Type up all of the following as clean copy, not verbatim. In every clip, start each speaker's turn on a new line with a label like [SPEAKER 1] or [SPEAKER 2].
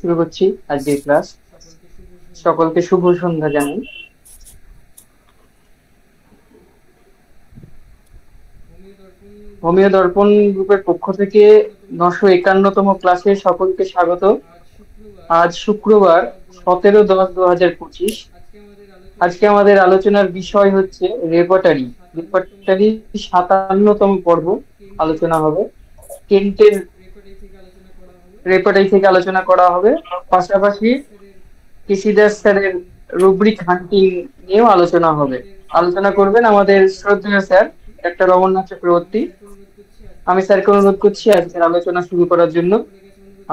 [SPEAKER 1] শুরু করছি আজকের ক্লাস। সকলকে শুভ সন্ধ্যা জানাই। হোমিও দর্পণ গ্রুপের পক্ষ থেকে 951তম ক্লাসে সকলকে স্বাগত। আজ শুক্রবার 17/10/2025। আজকে আমাদের আলোচনার বিষয় হচ্ছে রেপার্টারি। রেপার্টারি 57তম পর্ব আলোচনা হবে। কেন্টের রেপার্টারি থেকে আলোচনা করা হবে। পাশাপাশি কৃষিদাস স্যারের রুব্রিক হান্টিং নিয়েও আলোচনা হবে। আলোচনা করবেন আমাদের শ্রদ্ধেয় স্যার ডাক্তার অমরনাথ চক্রবর্তী। আমি স্যারকে অনুরোধ করছি আজকের আলোচনা শুরু করার জন্য।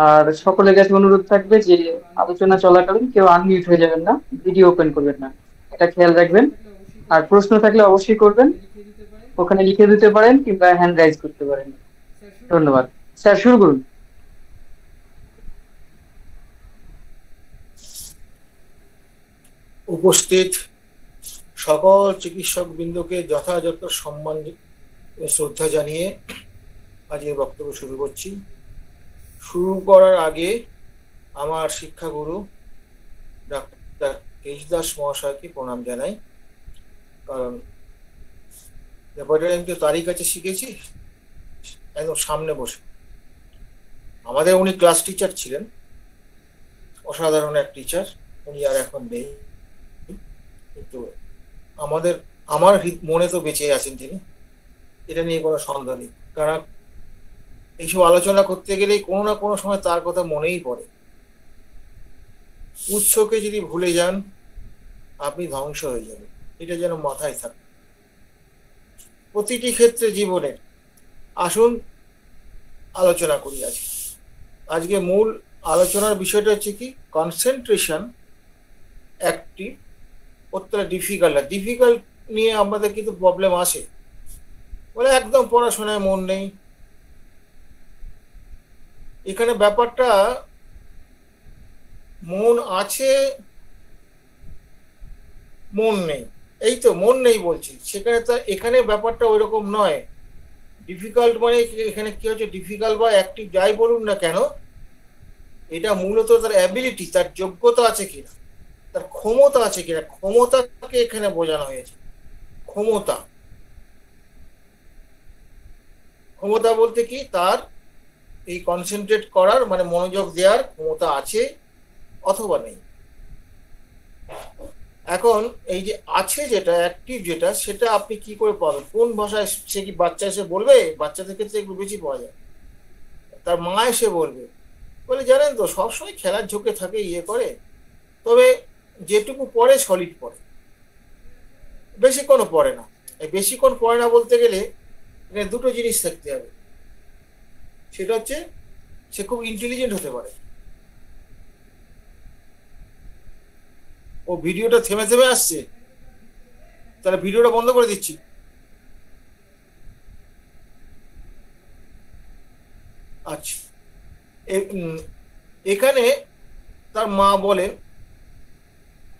[SPEAKER 1] আর সকলের কাছে অনুরোধ থাকবে যে আলোচনা চলাকালীন কেউ আনমিউট হয়ে যাবেন না, ভিডিও ওপেন করবেন না, এটা খেয়াল রাখবেন। আর প্রশ্ন থাকলে অবশ্যই করবেন, ওখানে লিখে দিতে পারেন কিংবা হ্যান্ড রাইজ করতে পারেন। ধন্যবাদ। স্যার শুরু করুন।
[SPEAKER 2] উপস্থিত সকল চিকিৎসক বৃন্দকে যথাযথ সম্মান শ্রদ্ধা জানিয়ে আজকের বক্তব্য শুরু করছি। শুরু করার আগে আমার শিক্ষাগুরু ডাক্তার কৃষিদাস মহাশয়কে প্রণাম জানাই, কারণ রেপার্টারি তারই কাছে শিখেছি, একদম সামনে বসে। আমাদের উনি ক্লাস টিচার ছিলেন, অসাধারণ এক টিচার। উনি আর এখন নেই, কিন্তু আমার মনে তো বেঁচে আছেন তিনি, এটা নিয়ে কোনো সন্দেহ নেই। কারণ এইসব আলোচনা করতে গেলেই কোনো না কোনো সময় তার কথা মনেই পড়ে। উৎসকে যদি ভুলে যান আপনি ধ্বংস হয়ে যাবেন, এটা যেন মাথায় থাকে প্রতিটি ক্ষেত্রে জীবনে। আসুন আলোচনা করি আজকে মূল আলোচনার বিষয়টা হচ্ছে কি, কনসেন্ট্রেশন একটি অত্যন্ত ডিফিকাল্ট নিয়ে আমাদের কিন্তু প্রবলেম আসে। বলে একদম পড়াশোনায় মন নেই। এখানে ব্যাপারটা মন আছে, মন নেই, এই তো মন নেই বলছি। সেখানে তো এখানে ব্যাপারটা ওই রকম নয়। ডিফিকাল্ট মানে এখানে কি হচ্ছে, ডিফিকাল্ট বা অ্যাক্টিভ যাই বলুন না কেন, এটা মূলত তার অ্যাবিলিটি, তার যোগ্যতা আছে কিনা, তার ক্ষমতা আছে কিনা, ক্ষমতাকে এখানে বোঝানো হয়েছে। ক্ষমতা বলতে কি, তার এই কনসেন্ট্রেট করার মানে মনোযোগ দেওয়ার ক্ষমতা আছে অথবা নেই। এখন এই যে আছে যেটা অ্যাক্টিভ যেটা, সেটা আপনি কি করে পাবেন, কোন ভাষায়? সে কি বাচ্চা এসে বলবে? বাচ্চাদের ক্ষেত্রে একটু বেশি পাওয়া যায়। তার মা এসে বলবে, বলে জানেন তো সবসময় খেলার ঝোঁকে থাকে, ইয়ে করে, তবে যেটুকু পড়ে সলিড পড়ে, বেশিক্ষণ পড়ে না। এই বেশিক্ষণ পড়ে না বলতে গেলে এখানে দুটো জিনিস থাকতে হবে। সেটা হচ্ছে সে খুব ইন্টেলিজেন্ট হতে পারে। ও ভিডিওটা থেমে থেমে আসছে, তাহলে ভিডিওটা বন্ধ করে দিচ্ছি। আচ্ছা, এখানে তার মা বলে,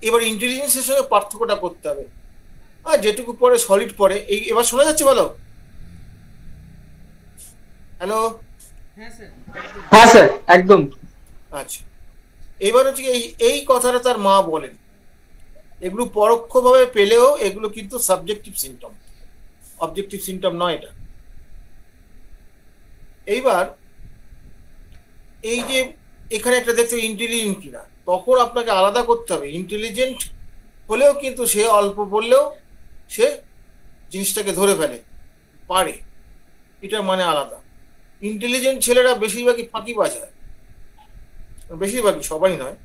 [SPEAKER 2] এবার ইন্টেলিজেন্সের সঙ্গে পার্থক্যটা করতে হবে। আর যেটুকু পড়ে সলিড পড়ে, এই এবার শোনা যাচ্ছে ভালো? হ্যালো?
[SPEAKER 1] হ্যাঁ স্যার, একদম।
[SPEAKER 2] আচ্ছা, এবার হচ্ছে এই কথাটা তার মা বলেন। এগুলো পরোক্ষভাবে পেলেও এগুলো কিন্তু সাবজেক্টিভ সিমটম, অবজেক্টিভ সিমটম নয় এটা। এইবার এই যে এখানে একটা দেখতে ইন্টেলিজেন্ট কিনা, তখন আপনাকে আলাদা করতে হবে। ইন্টেলিজেন্ট হলেও কিন্তু সে অল্প বললেও সে জিনিসটাকে ধরে ফেলে পারে, এটা মানে আলাদা। ইন্টেলিজেন্ট ছেলেরা বেশিরভাগই ফাঁকি বাজায়, বেশিরভাগই, সবাই নয়।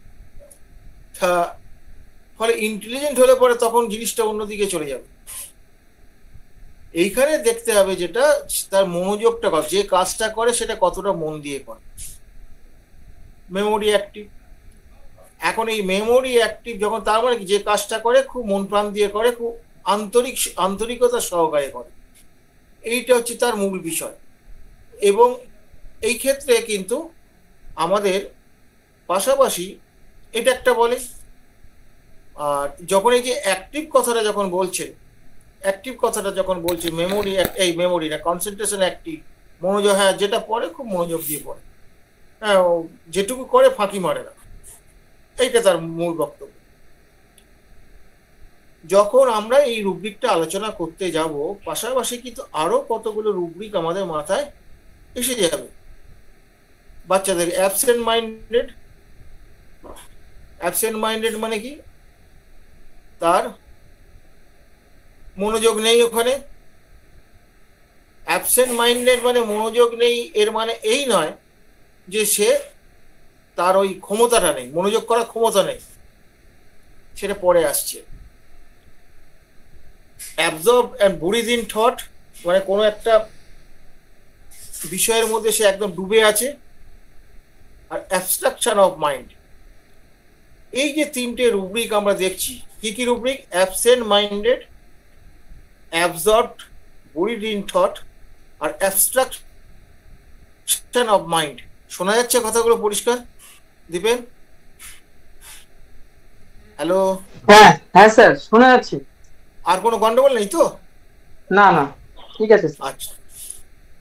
[SPEAKER 2] ফলে ইন্টেলিজেন্ট হলে পরে তখন জিনিসটা অন্যদিকে চলে যাবে। এইখানে দেখতে হবে যেটা তার মনোযোগটা, যে কাজটা করে সেটা কতটা মন দিয়ে করে। Memory active. এখন এই মেমোরি অ্যাক্টিভ যখন, তার মানে যে কাজটা করে খুব মন প্রাণ দিয়ে করে, খুব আন্তরিকতা সহকারে করে, এইটা হচ্ছে তার মূল বিষয়। এবং এই ক্ষেত্রে কিন্তু আমাদের পাশাপাশি এটা একটা বলে। আর যখন এই যে অ্যাক্টিভ কথাটা যখন বলছে মেমোরি না, কনসেন্ট্রেশন অ্যাক্টিভ, মনোযোগ, হ্যাঁ যেটা পড়ে খুব মনোযোগ দিয়ে পড়ে, হ্যাঁ যেটুকু করে ফাঁকি মারে না, এইটা তার মূল বক্তব্য। যখন আমরা এই রুব্রিকটা আলোচনা করতে যাব, পাশাপাশি কিন্তু আরো কতগুলো রুব্রিক আমাদের মাথায় এসে যাবে। বাচ্চাদের অ্যাবসেন্ট মাইন্ডেড, অ্যাবসেন্ট মাইন্ডেড মানে কি? তার মনোযোগ নেই ওখানে। অ্যাবসেন্ট মাইন্ডেড মানে মনোযোগ নেই, এর মানে এই নয় যে সে তার ওই ক্ষমতাটা নেই, মনোযোগ করার ক্ষমতা নেই, সেটা পরে আসছে। অ্যাবজর্ব অ্যান্ড বুরিড ইন থট মানে কোনো একটা বিষয়ের মধ্যে সে একদম ডুবে আছে। আর অ্যাবস্ট্রাকশন অফ মাইন্ড, এই যে তিনটে রুব্রিক আমরা দেখছি, কি কি rubric? Absent minded, absorbed, buried in thought আর অ্যাবস্ট্রাকশন অফ মাইন্ড। শোনা যাচ্ছে কথাগুলো পরিষ্কার দীপেন? হ্যালো?
[SPEAKER 1] হ্যাঁ হ্যাঁ স্যার, শোনা যাচ্ছে।
[SPEAKER 2] আর কোনো গন্ডগোল নেই তো?
[SPEAKER 1] না না, ঠিক আছে স্যার।
[SPEAKER 2] আচ্ছা,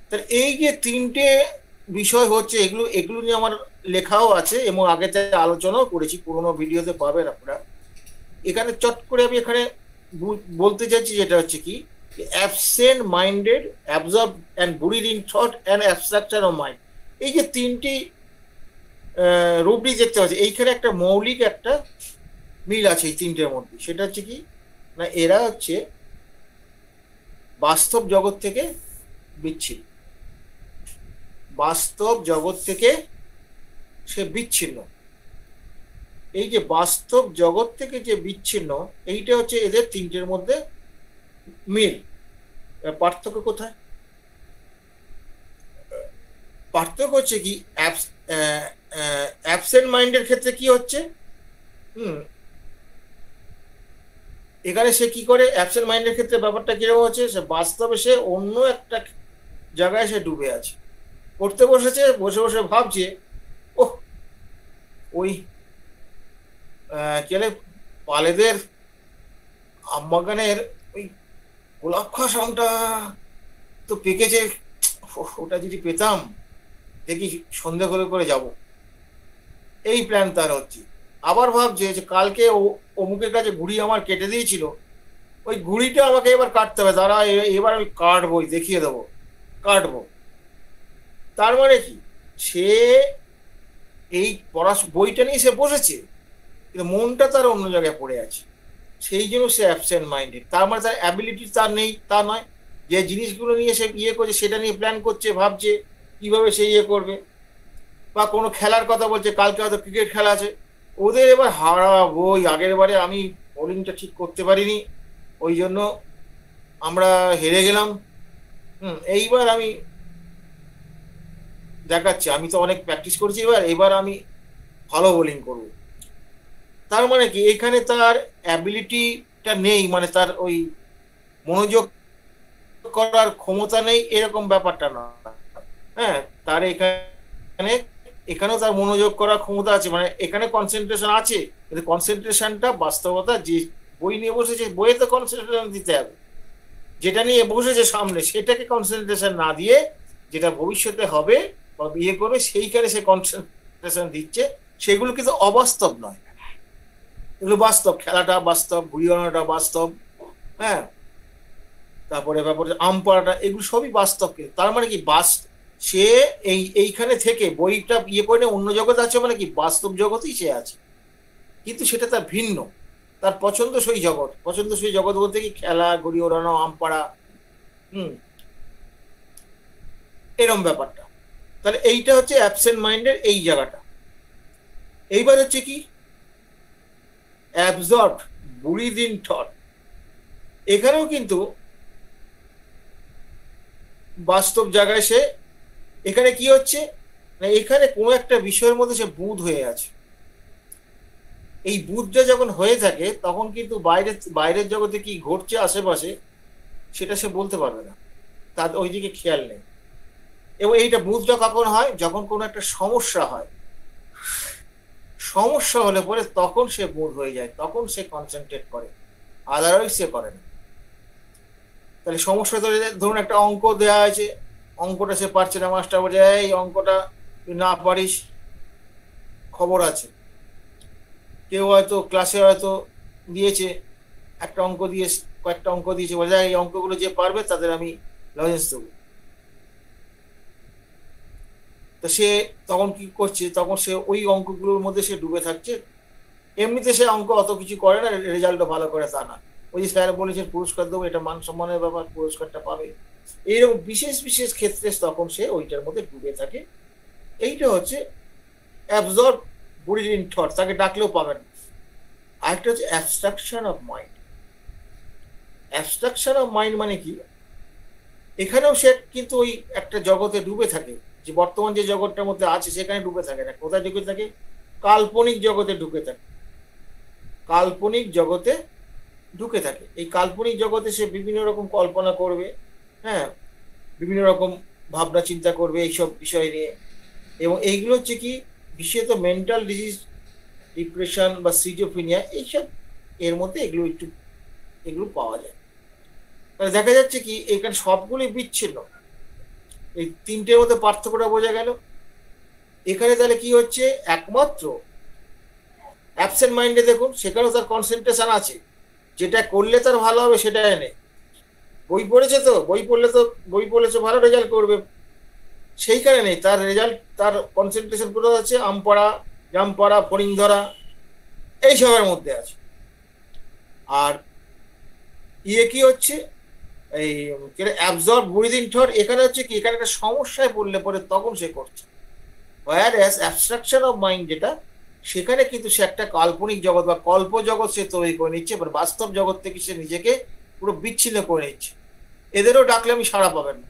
[SPEAKER 2] তাহলে এই যে তিনটে বিষয় হচ্ছে, এগুলো এগুলো নিয়ে আমার লেখাও আছে এবং আগে থেকে আলোচনাও করেছি, পুরোনো ভিডিওতে পাবেন আপনারা। এখানে চট করে আমি এখানে বলতে চাইছি যেটা হচ্ছে কি, absent minded, absorb and বুরিড in thought and abstraction of mind, এই যে তিনটি রুব্রিক দেখতে পাচ্ছি, এইখানে একটা মৌলিক একটা মিল আছে এই তিনটের মধ্যে। সেটা হচ্ছে কি না, এরা হচ্ছে বাস্তব জগৎ থেকে বিচ্ছিন্ন, বাস্তব জগৎ থেকে সে বিচ্ছিন্ন। এই যে বাস্তব জগৎ থেকে যে বিচ্ছিন্ন, এইটা হচ্ছে এদের তিনটের মধ্যে মিল। পার্থক্য কোথায়? পার্থক্য হচ্ছে কি, অ্যাবসেন্ট মাইন্ডের ক্ষেত্রে কি হচ্ছে, এখানে সে কি করে, অ্যাবসেন্ট মাইন্ডের ক্ষেত্রে ব্যাপারটা কিরকম হচ্ছে, সে বাস্তবে সে অন্য একটা জায়গায় সে ডুবে আছে, পড়তে বসেছে, বসে বসে ভাবছে, ওহ ওই কেলে পালেদের আমবাগানের ওই গোলাপ খাস আমটা তো পেকেছে, ওটা যদি পেতাম দেখি সন্ধে করে করে যাব, এই প্ল্যান তার হচ্ছে। আবার ভাবছে যে কালকে অমুকের কাছে ঘুড়ি আমার কেটে দিয়েছিল, ওই ঘুড়িটা আমাকে এবার কাটতে হবে, তারা এবার আমি কাটবো, দেখিয়ে দেবো কাটবো। তার মানে কি, সে এই বইটা নিয়ে সে বসেছে, কিন্তু মনটা তার অন্য জায়গায় পড়ে আছে, সেই জন্য সে অ্যাবসেন্ট মাইন্ডেড। তার মানে তার অ্যাবিলিটি তার নেই তা নয়, যে জিনিসগুলো নিয়ে সে ইয়ে করছে সেটা নিয়ে প্ল্যান করছে, ভাবছে কিভাবে সে ইয়ে করবে। বা কোনো খেলার কথা বলছে, কালকে হয়তো ক্রিকেট খেলা আছে, ওদের এবার হারাবো, আগের বারে আমি বোলিংটা ঠিক করতে পারিনি, ওই জন্য আমরা হেরে গেলাম, এইবার আমি দেখাচ্ছি, আমি তো অনেক প্র্যাকটিস করেছি, এবার আমি ভালো বোলিং করব। তার মানে কি, এখানে তার অ্যাবিলিটিটা নেই, মানে তার ওই মনোযোগ করার ক্ষমতা নেই, এরকম ব্যাপারটা না। হ্যাঁ, তার এখানেও তার মনোযোগ করার ক্ষমতা আছে, মানে এখানে কনসেন্ট্রেশন আছে, কিন্তু কনসেন্ট্রেশনটা বাস্তবতা যে বই নিয়ে বসেছে, বইয়ে তো কনসেন্ট্রেশন দিতে হবে, যেটা নিয়ে বসেছে সামনে সেটাকে কনসেন্ট্রেশন না দিয়ে যেটা ভবিষ্যতে হবে বা বিয়ে করবে সেইখানে সে কনসেন্ট্রেশন দিচ্ছে, সেগুলো কিন্তু অবাস্তব নয়, এগুলো বাস্তব। খেলাটা বাস্তব, ঘুড়ি ওড়ানোটা বাস্তব, হ্যাঁ, তারপরে ব্যাপারে আম পাড়াটা, এগুলো সবই বাস্তব। তার মানে কি, সে এইখানে থেকে বইটা ইয়ে করে অন্য জগৎ আছে, মানে কি বাস্তব জগতেই সে আছে, কিন্তু সেটা তার ভিন্ন, তার পছন্দসই জগৎ। পছন্দসই জগৎ বলতে কি, খেলা, ঘুড়ি ওড়ানো, আম পাড়া, এরম ব্যাপারটা। তাহলে এইটা হচ্ছে অ্যাবসেন্ট মাইন্ডের এই জায়গাটা। এইবার হচ্ছে কি, অ্যাবজর্ব, বুরিড ইন থট, এখানেও কিন্তু বাস্তব জায়গায় সে, এখানে কি হচ্ছে না, এখানে কোনো একটা বিষয়ের মধ্যে সে বুঁদ হয়ে আছে। এই বুঁদটা যখন হয়ে থাকে তখন কিন্তু বাইরের জগতে কি ঘটছে আশেপাশে সেটা সে বলতে পারবে না, তার ওইদিকে খেয়াল নেই। এবং এইটা বুঁদটা কখন হয়, যখন কোনো একটা সমস্যা হয়, সমস্যা হলে পরে তখন সে বুঁদ হয়ে যায়, তখন সে কনসেন্ট্রেট করে, আদারওয়াইজ সে করে না। তাহলে সমস্যা ধরুন একটা অঙ্ক দেওয়া আছে, অঙ্কটা সে পারছে না, মাস্টার বলছে এই অঙ্কটা তুই না পারিস, খবর আছে, কেউ হয়তো ক্লাসে হয়তো দিয়েছে একটা অঙ্ক দিয়ে, কয়েকটা অঙ্ক দিয়েছে, বলে এই অঙ্কগুলো যে পারবে তাদের আমি লজেন্স দেবো। তো সে তখন কি করছে, তখন সে ওই অঙ্কগুলোর মধ্যে সে ডুবে থাকছে। এমনিতে সে অঙ্ক অত কিছু করে না, রেজাল্টও ভালো করে তা না, ওই যে স্যার বলেছেন পুরস্কার দেবো, এটা মান সম্মানের ব্যাপার, পুরস্কারটা পাবে। এইরকম বিশেষ বিশেষ ক্ষেত্রে তখন সে ওইটার মধ্যে ডুবে থাকে। এইটা হচ্ছে অ্যাবজর্ব বুরিড ইন থট, তাকে ডাকলেও পাবেন। আরেকটা হচ্ছে abstraction of mind. Abstraction of mind মানে কি, এখানেও সে কিন্তু ওই একটা জগতে ডুবে থাকে, যে বর্তমান যে জগৎটার মধ্যে আছে সেখানে ডুবে থাকে না। কোথায় ডুবে থাকে? কাল্পনিক জগতে ঢুকে থাকে। কাল্পনিক জগতে ঢুকে থাকে। এই কাল্পনিক জগতে সে বিভিন্ন রকম কল্পনা করবে, হ্যাঁ, বিভিন্ন রকম ভাবনা চিন্তা করবে এইসব বিষয় নিয়ে। এবং এইগুলো হচ্ছে কি, বিশেষত মেন্টাল ডিজিজ, ডিপ্রেশন বা সিজোফ্রেনিয়া, এইসব এর মধ্যে এগুলো পাওয়া যায়। তাহলে দেখা যাচ্ছে কি এখানে সবগুলোই বিচ্ছিন্ন। এই তিনটের মধ্যে পার্থক্যটা বোঝা গেল। এখানে তাহলে কি হচ্ছে, একমাত্র অ্যাবসেন্ট মাইন্ডে দেখুন, সেখানেও তার কনসেন্ট্রেশন আছে, যেটা করলে তার ভালো হবে সেটাই নেই। বই পড়েছে তো, বই পড়েছে ভালো রেজাল্ট করবে, সেইখানে নেই তার রেজাল্ট। তার কনসেন্ট্রেশন কোথাও আছে, আম পড়া, জাম পড়া, ফড়িং ধরা, এইসবের মধ্যে আছে। আর কি হচ্ছে, এই অ্যাবজর্ব উইদিন থট, এখানে হচ্ছে কি, এখানে একটা সমস্যায় পড়লে পরে তখন সে করছে। whereas অ্যাবস্ট্রাকশন অফ মাইন্ড যেটা, সেখানে কিন্তু সে একটা কাল্পনিক জগৎ বা কল্প জগৎ সে তৈরি করে নিচ্ছে, এবার বাস্তব জগৎ থেকে সে নিজেকে পুরো বিচ্ছিন্ন করে নিচ্ছে। এদেরও ডাকলে আমি সাড়া পাবেন না।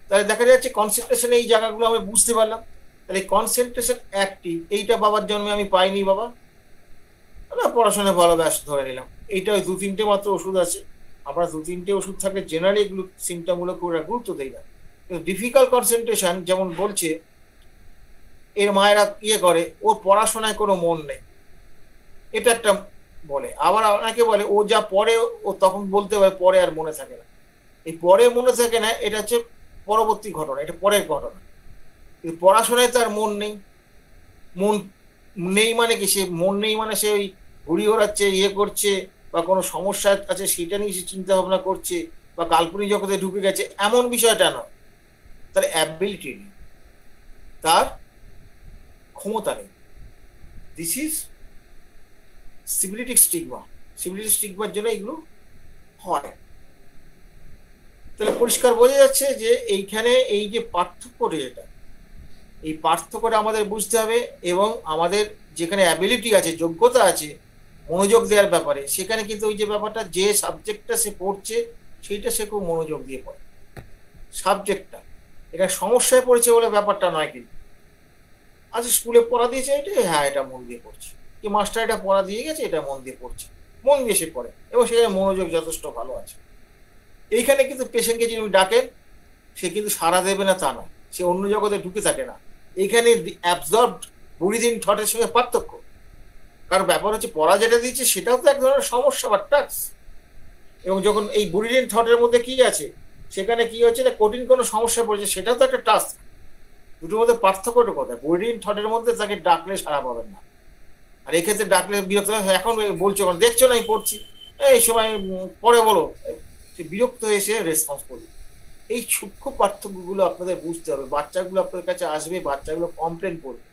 [SPEAKER 2] তাহলে দেখা যাচ্ছে কনসেন্ট্রেশন, এই জায়গাগুলো আমি বুঝতে পারলাম। তাহলে কনসেন্ট্রেশন অ্যাক্টিভ, এইটা বাবার জন্মে আমি পাইনি বাবা, না পড়াশোনায় ভালো ব্যস্ত ধরে নিলাম। এইটা ওই 2-3টে মাত্র ওষুধ আছে। আমরা 2-3টে ওষুধ থাকে জেনারেলি এগুলো সিমটমগুলো খুব গুরুত্ব দেই না। কিন্তু ডিফিকাল্ট কনসেন্ট্রেশন, যেমন বলছে এর মায়েরা করে, ওর পড়াশোনায় কোনো মন নেই, এটা একটা বলে। আবার অনেকে বলে ও যা পড়ে ও তখন বলতে পারে, পরে আর মনে থাকে না। এই পরে মনে থাকে না, এটা হচ্ছে পরবর্তী ঘটনা, এটা পরের ঘটনা। কিন্তু পড়াশোনায় তার মন নেই। মন নেই মানে কি, সে মন নেই মানে সে ওই ঘুড়ি ওড়াচ্ছে, করছে, বা কোনো সমস্যা আছে সেটা নিয়ে সে চিন্তা ভাবনা করছে, বা কাল্পনিক জগতে ঢুকে গেছে, এমন বিষয়টা নয়। তার অ্যাবিলিটি নেই, তার ক্ষমতা নেই। This is syphilitic stigma. Syphilitic স্টিগমার জন্য এগুলো হয়। তাহলে পরিষ্কার বোঝা যাচ্ছে যে এইখানে এই যে পার্থক্যটা, যেটা এই পার্থক্যটা আমাদের বুঝতে হবে। এবং আমাদের যেখানে অ্যাবিলিটি আছে, যোগ্যতা আছে মনোযোগ দেওয়ার ব্যাপারে, সেখানে কিন্তু ওই যে ব্যাপারটা, যে সাবজেক্টটা সে পড়ছে সেইটা সে খুব মনোযোগ দিয়ে পড়ে। সাবজেক্টটা এখানে সমস্যায় পড়েছে বলে ব্যাপারটা নয়। কিন্তু আচ্ছা স্কুলে পড়া দিয়েছে এটা, হ্যাঁ এটা মন দিয়ে পড়ছে, কি মাস্টার এটা পড়া দিয়ে গেছে, এটা মন দিয়ে পড়ছে, মন দিয়ে সে পড়ে, এবং সেখানে মনোযোগ যথেষ্ট ভালো আছে। এইখানে কিন্তু পেশেন্টকে যদি ডাকেন, সে কিন্তু সাড়া দেবে না তা নয়, সে অন্য জগতে ঢুকে থাকে না। এইখানে অ্যাবজর্বড বুরিদিন থটের সঙ্গে পার্থক্য। কারণ ব্যাপার হচ্ছে পড়া যেটা দিচ্ছে সেটাও তো এক ধরনের সমস্যা বা টাস্ক। এবং যখন এই বুরিদিন থটের মধ্যে কি আছে, সেখানে কি হচ্ছে না, কঠিন কোনো সমস্যা পড়েছে, সেটাও তো একটা টাস্ক। দুটোর মধ্যে পার্থক্যটা কোথায়? বুরিদিন থটের মধ্যে তাকে ডাকলে সাড়া পাবেন না, আর এক্ষেত্রে ডাকলে বিরক্ত হয়, এখন বলছো কারণ দেখছো না আমি পড়ছি, এই সময় পরে বলো, সে বিরক্ত হয়ে সে রেসপন্স করবে। এই সূক্ষ্ম পার্থক্যগুলো আপনাদের বুঝতে হবে। বাচ্চাগুলো আপনার কাছে আসবে, বাচ্চাগুলো কমপ্লেন করবে,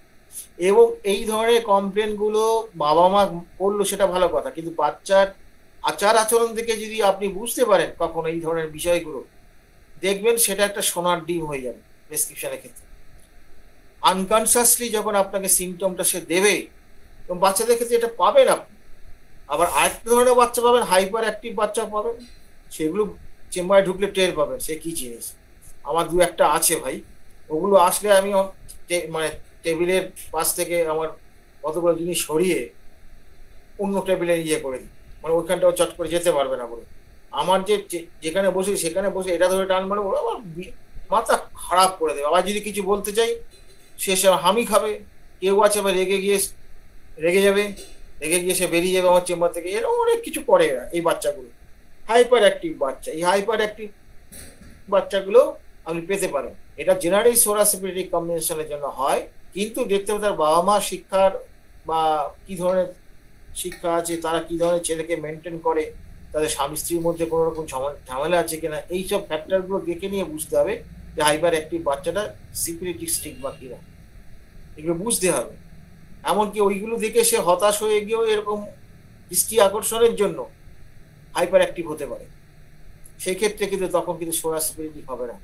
[SPEAKER 2] এবং এই ধরনের কমপ্লেন গুলো বাবা মা করলো সেটা ভালো কথা, কিন্তু বাচ্চার আচার আচরণ থেকে যদি আপনি বুঝতে পারেন কখন এই ধরনের বিষয়গুলো, দেখবেন সেটা একটা সোনার ডিম হয়ে যাবে প্রেসক্রিপশনের ক্ষেত্রে। আনকনসিয়াসলি যখন আপনাকে সিমটমটা সে দেবে, এবং বাচ্চাদের ক্ষেত্রে এটা পাবেন আপনি। আবার আরেকটা ধরনের বাচ্চা পাবেন, হাইপার অ্যাক্টিভ বাচ্চা পাবেন, সেগুলো চেম্বারে ঢুকলে টের পাবেন সে কি জিনিস। আমার 2-1টা আছে ভাই, ওগুলো আসলে আমি মানে টেবিলের পাশ থেকে আমার কতগুলো জিনিস সরিয়ে অন্য টেবিলে করে দিই, মানে ওইখানটাও চট করে যেতে পারবে না বলে। আমার যেখানে বসে সেখানে বসে এটা ধরে টান মানে আমার মাথা খারাপ করে দেবে। আবার যদি কিছু বলতে চাই, সে হামি খাবে। কেউ আছে আবার রেগে গিয়ে সে বেরিয়ে যাবে আমার চেম্বার থেকে। এরকম অনেক কিছু করে এরা, এই বাচ্চাগুলো হাইপার অ্যাক্টিভ বাচ্চা। এই হাইপার অ্যাক্টিভ বাচ্চাগুলো আপনি পেতে পারেন। এটা জেনারেলি সোরাসিপিলিটিক কম্বিনেশনের জন্য হয়, কিন্তু দেখতে হবে তার বাবা মা শিক্ষার বা কি ধরনের শিক্ষা আছে, তারা কি ধরনের ছেলেকে মেনটেন করে, তাদের স্বামী স্ত্রীর মধ্যে কোনো রকম ঝামেলা আছে কিনা, এইসব ফ্যাক্টরগুলো দেখে নিয়ে বুঝতে হবে যে হাইপার অ্যাক্টিভ বাচ্চাটা সিকিউরিটিস্টিক বা কিনা, এগুলো বুঝতে হবে। এমনকি ওইগুলো দেখে সে হতাশ হয়ে গিয়েও এরকম দৃষ্টি আকর্ষণের জন্য হাইপার অ্যাক্টিভ হতে পারে, সেই ক্ষেত্রে কিন্তু তখন কিন্তু সোরা সিকিউরিটি হবে না।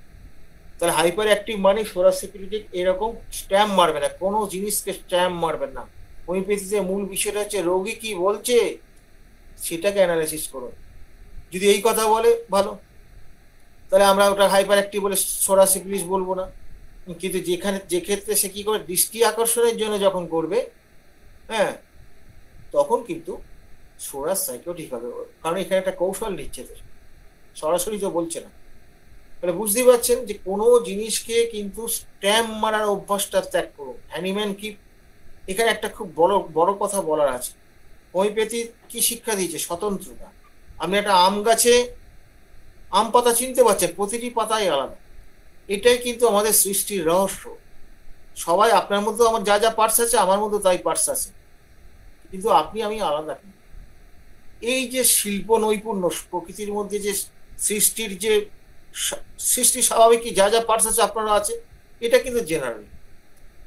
[SPEAKER 2] তাহলে হাইপার অ্যাক্টিভ মানে সোরা সিকিউরিটি এরকম স্ট্যাম্প মারবে না, কোনো জিনিসকে স্ট্যাম্প মারবেন না। হোমিওপ্যাথিতে মূল বিষয়টা হচ্ছে রোগী কি বলছে সেটাকে অ্যানালাইসিস করুন। যদি এই কথা বলে ভালো, তাহলে আমরা ওটা হাইপার অ্যাক্টিভ বলে সোরা সিকিউরিটি বলবো না। কিন্তু যে ক্ষেত্রে সে কি করে দৃষ্টি আকর্ষণের জন্য যখন করবে, হ্যাঁ, তখন কিন্তু সোরা সাইকোটিক হবে, কারণ এখানে একটা কৌশল নিচ্ছে, তো সরাসরি তো বলছে না। তাহলে বুঝতেই পারছেন যে কোনো জিনিসকে কিন্তু স্ট্যাম্প মারার অভ্যাসটা ত্যাগ করুন। অ্যানিম্যান কি এখানে একটা খুব বড় বড় কথা বলার আছে। হোমিওপ্যাথি কি শিক্ষা দিয়েছে? স্বতন্ত্রতা। আপনি একটা আম গাছে আম পাতা চিনতে পারছেন, প্রতিটি পাতাই আলাদা। এটাই কিন্তু আমাদের সৃষ্টির রহস্য। সবাই আপনার মধ্যে আমার যা যা পার্টস আছে, আমার মধ্যে তাই পার্টস আছে, কিন্তু আপনি আমি আলাদা। এই যে শিল্প নৈপুণ্য, প্রকৃতির মধ্যে যে সৃষ্টির যে সৃষ্টি স্বাভাবিক যা যা পার্টস আছে আপনারা আছে, এটা কিন্তু জেনারেল,